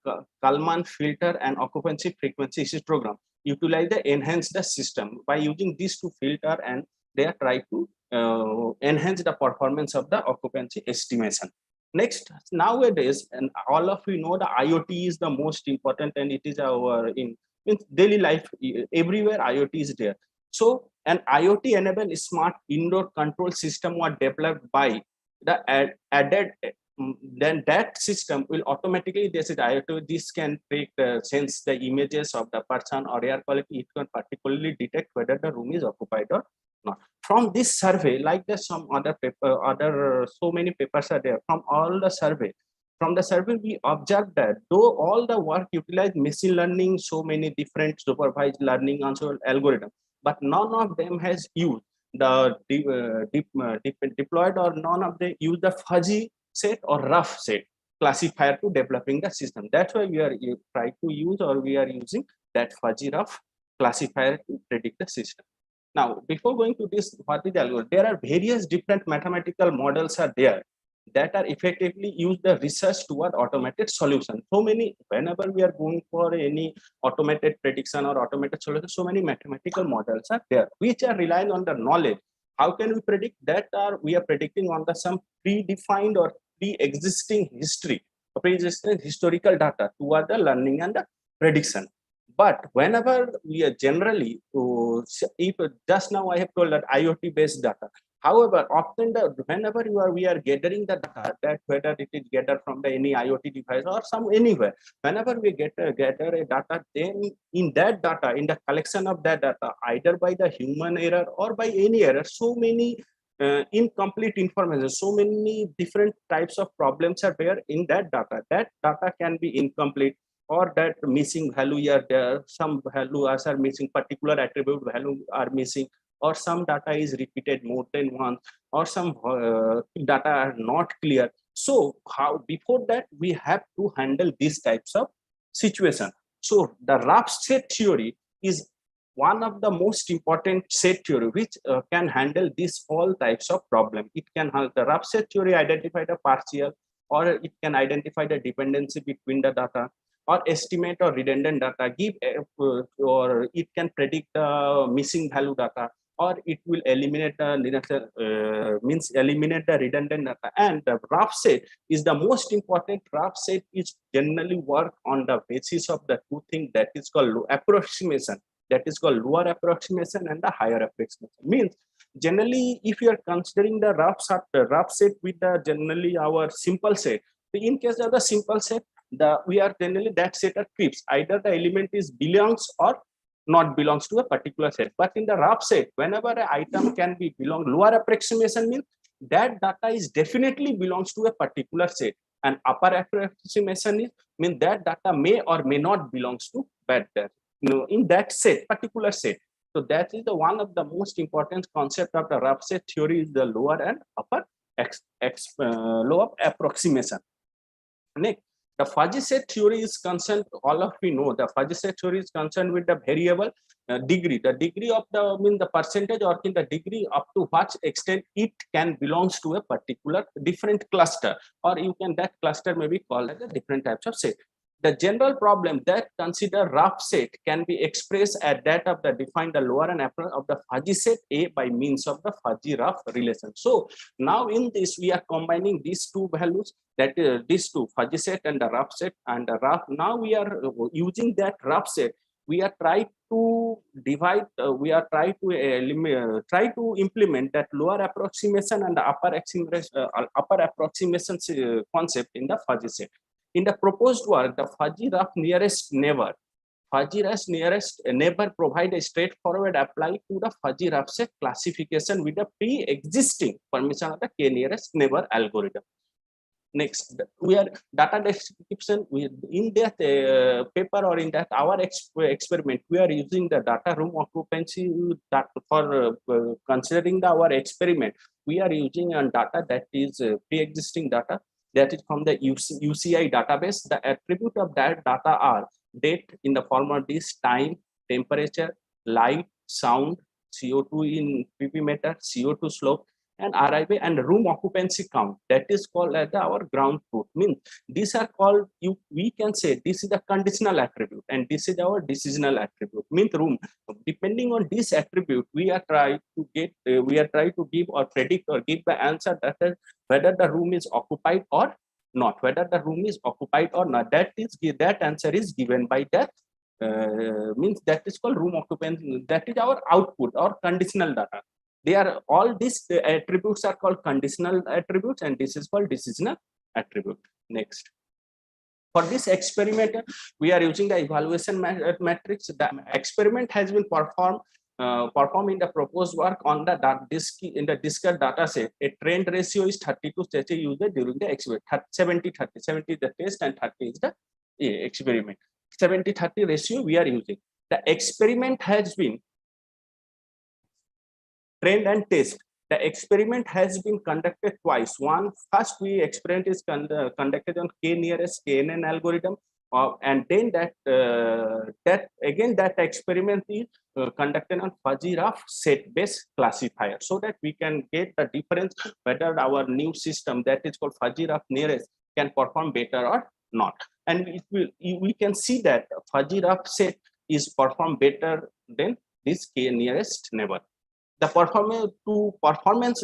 Kalman filter and occupancy frequency histogram. Utilize the enhance the system by using these two filter, and they are trying to enhance the performance of the occupancy estimation. Next, nowadays, and all of you know, the IoT is the most important, and it is our in daily life. Everywhere IoT is there. So an IoT enabled smart indoor control system was developed by the added. Then that system will automatically, this is IoT, this can take sense the images of the person or air quality. It can particularly detect whether the room is occupied or not. From this survey, like there's some other paper, so many papers are there. From the survey, we observed that though all the work utilized machine learning, so many different supervised learning also algorithm, but none of them has used the deployed, or none of them use the fuzzy set or rough set classifier to developing the system. That's why we are trying to use, or we are using that fuzzy rough classifier to predict the system. Now, before going to this, what is the algorithm? There are various different mathematical models are there that are effectively used the research toward automated solution. So many, whenever we are going for any automated prediction or automated solution, so many mathematical models are there, which are relying on the knowledge. How can we predict that? We are predicting on the some predefined or pre-existing history, pre-existing historical data toward the learning and the prediction. But whenever we are generally, if just now I have told that IoT based data. However, often whenever we are gathering the data, that whether it is gathered from any IoT device or some anywhere, whenever we gather a data, then in that data, in the collection of that data, either by the human error or by any error, so many incomplete information, so many different types of problems are there in that data. That data can be incomplete, or that missing value are there, some value are missing, particular attribute value are missing, or some data is repeated more than once, or some data are not clear. So how before that we have to handle these types of situation. So the rough set theory is one of the most important set theory which can handle this all types of problem. It can help the rough set theory identify the partial, or it can identify the dependency between the data, or estimate or redundant data, give or it can predict the missing value data, or it will eliminate the means eliminate the redundant data. And the rough set is the most important. Rough set is generally work on the basis of the two things that is called approximation, that is called lower approximation and the higher approximation. Means generally if you are considering the rough set with the generally our simple set, in case of the simple set, we are generally that set are creeps, either the element is belongs or not belongs to a particular set. But in the rough set, whenever an item can be belong, lower approximation means that data is definitely belongs to a particular set, and upper approximation is mean that data may or may not belongs to that in that set, particular set. So that is the one of the most important concept of the rough set theory is the lower and upper lower approximation. Next, the fuzzy set theory is concerned, all of we know the fuzzy set theory is concerned with the variable degree, the degree of the the percentage or in the degree up to what extent it can belongs to a particular different cluster, or you can that cluster may be called as a different types of set. The general problem that consider rough set can be expressed at that of the define the lower and upper of the fuzzy set A by means of the fuzzy rough relation. So now in this we are combining these two values, that is these two, fuzzy set and the rough set, and the rough. Now we are using that rough set. We are trying to divide. We are trying to try to implement that lower approximation and the upper approximation concept in the fuzzy set. In the proposed work, the fuzzy rough nearest neighbor provide a straightforward apply to the fuzzy rough set classification with the pre-existing permission of the k nearest neighbor algorithm. Next, we are data description. In that paper or in that our experiment, we are using the data room occupancy data for considering our experiment. We are using a data that is pre-existing data, that is from the UCI database. The attribute of that data are date in the form of this, time, temperature, light, sound, CO2 in pp meter, CO2 slope, and RIB, and room occupancy count. That is called as our ground truth. Means these are called, we can say this is the conditional attribute and this is our decisional attribute. Means room, depending on this attribute, we are trying to get to give or predict or give the answer that is whether the room is occupied or not, whether the room is occupied or not. That answer is given by that means that is called room occupancy. That is our output or conditional data. They are all these attributes are called conditional attributes, and this is called decisional attribute. Next, for this experiment, we are using the evaluation matrix. The experiment has been performed in the proposed work on the discrete data set. A trend ratio is 30 to 30 used during the experiment. 70 is the test and 30 is the experiment. 70-30 ratio we are using. The experiment has been trend and test. The experiment has been conducted twice. First experiment is conducted on k nearest KNN algorithm, and then that experiment is conducted on fuzzy rough set based classifier, so that we can get the difference whether our new system that is called fuzzy rough nearest can perform better or not. And we can see that fuzzy rough set is perform better than this k nearest neighbor. The performance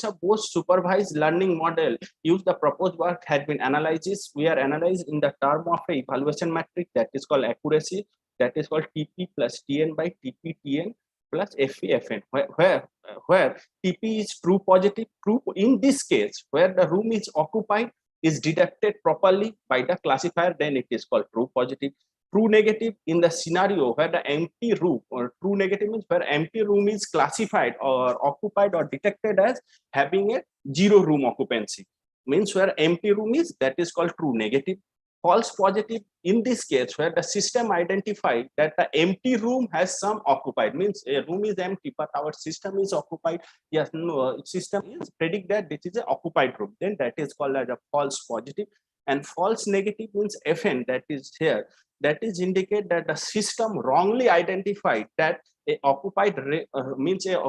of both supervised learning model use the proposed work had been analyzed. We are analyzed in the term of a evaluation matrix that is called accuracy, that is called TP plus TN by TP TN plus FE FN, where TP is true positive. True in this case, where the room is occupied is detected properly by the classifier, then it is called true positive. True negative in the scenario where the empty room, or true negative means where empty room is classified or occupied or detected as having a zero room occupancy, means where empty room is, that is called true negative. False positive in this case where the system identified that the empty room has some occupied, means a room is empty but our system is occupied. Yes, no, system is predict that this is an occupied room, then that is called as a false positive. And false negative means FN, that is here, that is indicate that the system wrongly identified that a occupied means a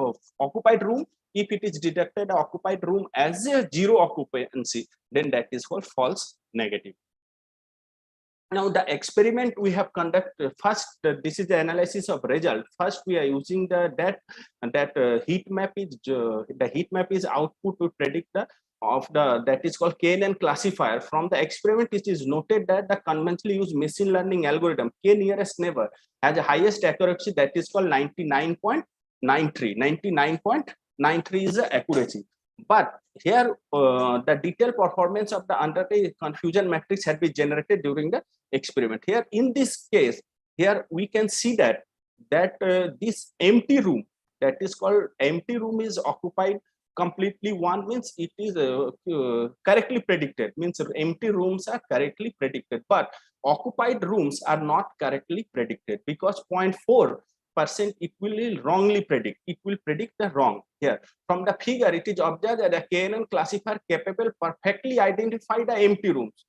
occupied room. If it is detected occupied room as a zero occupancy, then that is called false negative. Now the experiment we have conducted first, this is the analysis of result. First we are using that heat map is output to predict that is called KNN classifier. From the experiment it is noted that the conventionally used machine learning algorithm K nearest neighbor has the highest accuracy, that is called 99.93. 99.93 is the accuracy. But here the detailed performance of the underlying confusion matrix had been generated during the experiment. Here in this case, here we can see that this empty room, that is called empty room, is occupied completely. One means it is correctly predicted, means empty rooms are correctly predicted, but occupied rooms are not correctly predicted because 0.4% it will wrongly predict. It will predict the wrong. Here from the figure it is observed that the KNN classifier capable perfectly identify the empty rooms,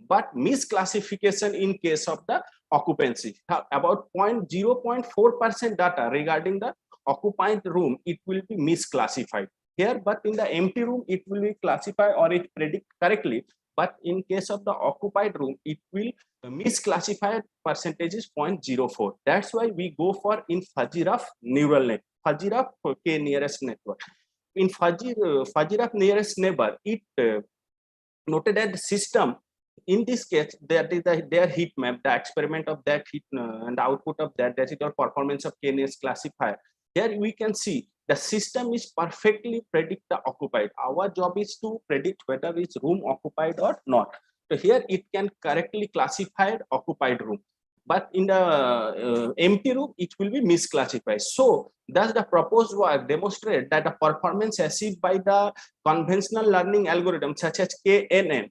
but misclassification in case of the occupancy. About 0.4% data regarding the occupied room, it will be misclassified here, but in the empty room it will be classified or it predict correctly, but in case of the occupied room it will misclassified percentage is 0.04. That's why we go for in Fuzzy-Ruff neural net, Fuzzy-Ruff K nearest network. In Fuzzy-Ruff nearest neighbor, it noted that the system, in this case that is their heat map, the experiment of that heat and the output of that is your performance of K-nearest classifier. Here we can see the system is perfectly predict the occupied. Our job is to predict whether it's room occupied or not. So here it can correctly classify occupied room, but in the empty room it will be misclassified. So thus the proposed work demonstrated that the performance achieved by the conventional learning algorithm such as KNN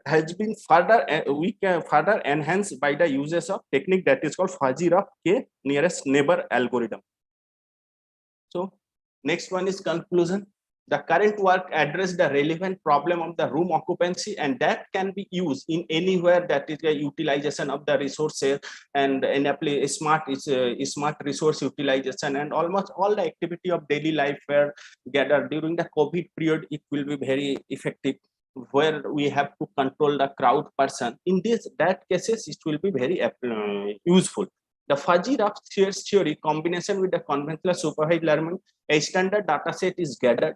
has been further enhanced by the uses of technique that is called Fuzzy-Ruff K nearest neighbor algorithm. So next one is conclusion. The current work addressed the relevant problem of the room occupancy, and that can be used in anywhere that is a utilization of the resources and enabling smart resource utilization, and almost all the activity of daily life were gathered during the COVID period. It will be very effective where we have to control the crowd person. In that cases it will be very useful. The Fuzzy-Ruff shares theory combination with the conventional supervised learning, a standard data set is gathered,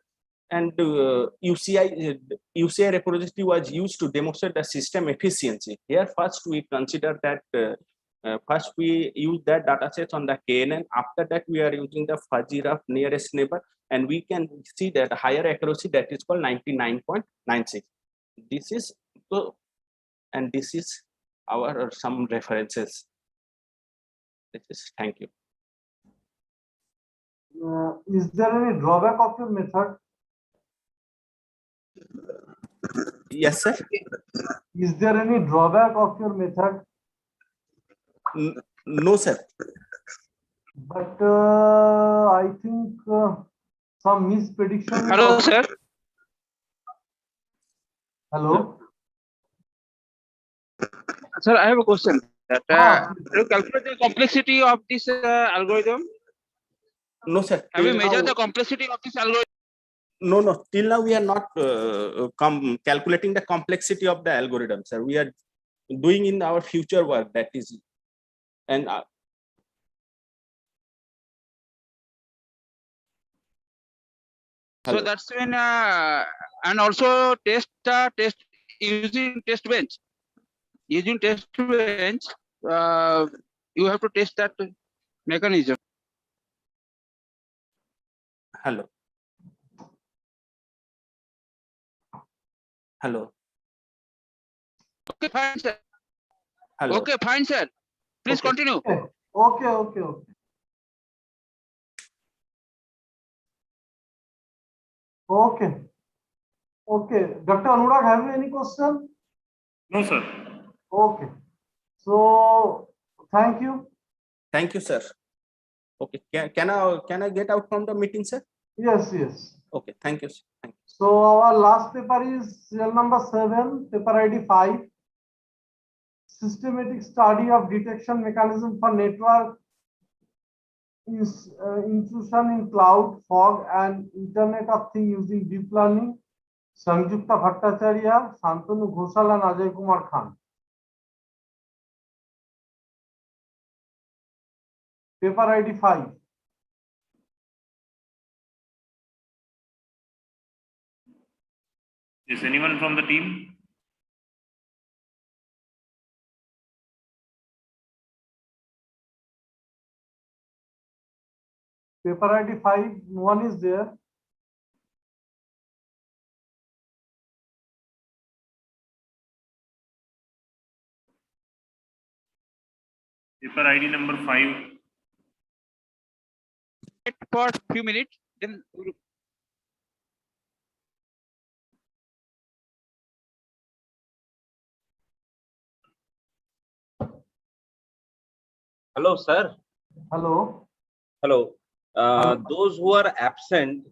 and UCI repository was used to demonstrate the system efficiency. Here first we consider that first we use that data set on the KNN. After that we are using the Fuzzy-Ruff nearest neighbor, and we can see that higher accuracy, that is called 99.96. This is so, and this is our some references. This is, thank you. Is there any drawback of your method? Yes, sir. Is there any drawback of your method? No, sir. But I think some misprediction. Hello, sir. Hello. Sir, I have a question. That you calculate the complexity of this algorithm? No, sir. Have you measured the complexity of this algorithm? No. Till now we are not calculating the complexity of the algorithm, sir. We are doing in our future work, that is, and so that's when and also test using test bench. Using test bench, you have to test that mechanism. hello. Okay, fine, sir. Hello. Okay, fine, sir. Please Okay. continue. Okay. Okay. Dr. Anurag, have you any question? No, sir. Okay. So thank you. Thank you, sir. Okay. Can I get out from the meeting, sir? Yes. Okay. Thank you, sir. Thank you. So our last paper is serial number 7, paper ID 5. Systematic study of detection mechanism for network intrusion in cloud, fog, and Internet of Things using deep learning. Sanjukta Bhattacharya, Shantanu Ghoshal, and Ajay Kumar Khan. paper ID 5. Is anyone from the team? Paper ID 5, no one is there. Paper ID number 5. Wait for few minutes, then we'll- Hello, sir. Hello. Hello. Hello. Those who are absent,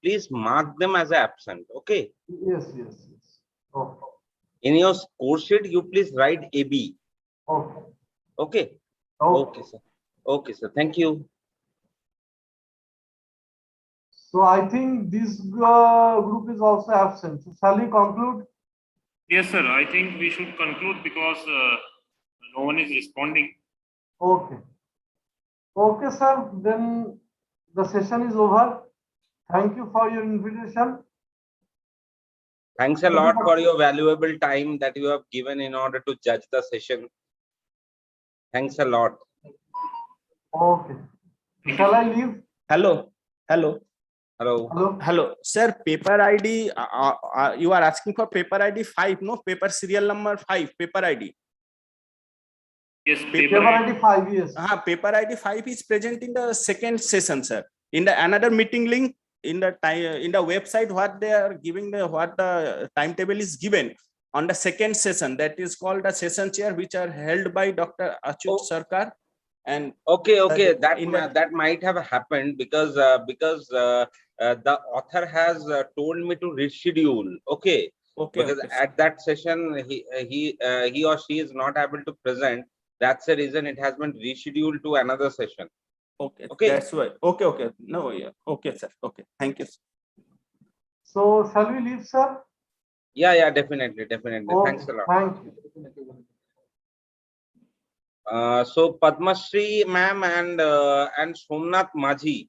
please mark them as absent. Okay. Yes, yes, yes. Okay. In your score sheet, you please write AB. Okay. Okay. Okay. Okay, sir. Okay, sir. Thank you. So I think this group is also absent. So shall we conclude? Yes, sir. I think we should conclude because no one is responding. Okay. Okay, sir. Then the session is over. Thank you for your invitation. Thanks a lot for your valuable time that you have given in order to judge the session. Thanks a lot. Okay. Shall I leave? Hello. Hello. Hello. Hello, sir. Paper ID. You are asking for paper ID 5, no? Paper serial number 5. Paper ID. Yes, Paper ID 5, yes. Paper ID 5 is present in the second session, sir. In the another meeting link in the website, what they are giving what the timetable is given on the second session, that is called the session chair, which are held by Dr. Achut Sarkar. And Okay, in the- that might have happened because the author has told me to reschedule. Okay. Because okay, at that session he or she is not able to present. That's the reason it has been rescheduled to another session. okay, Okay. that's why. Okay. No, yeah. Okay, sir. Okay. Thank you. So shall we leave, sir? Yeah, definitely. Okay. Thanks a lot. Thank you. So Padmashree ma'am and Somnath Majhi,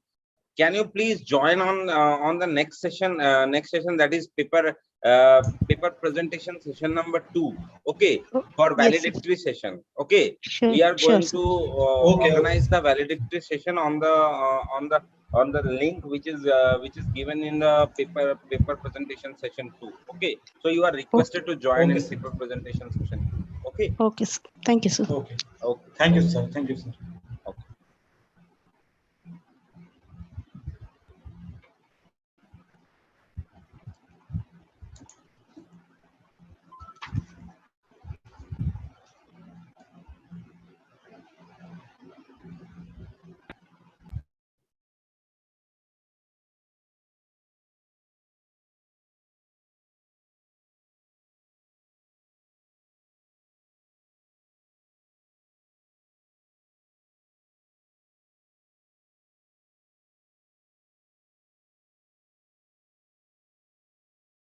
can you please join on the next session? Next session, that is paper presentation session number 2. Okay, for Yes, sir. valedictory session. Okay, Sure, we are sure, going sir. to Okay. organize the valedictory session on the link which is given in the paper presentation session 2. Okay, so you are requested to join Okay, in sir. paper presentation session 2. Okay. Okay, sir. Thank you, sir. Okay. Okay. Thank you, sir. Thank you, sir.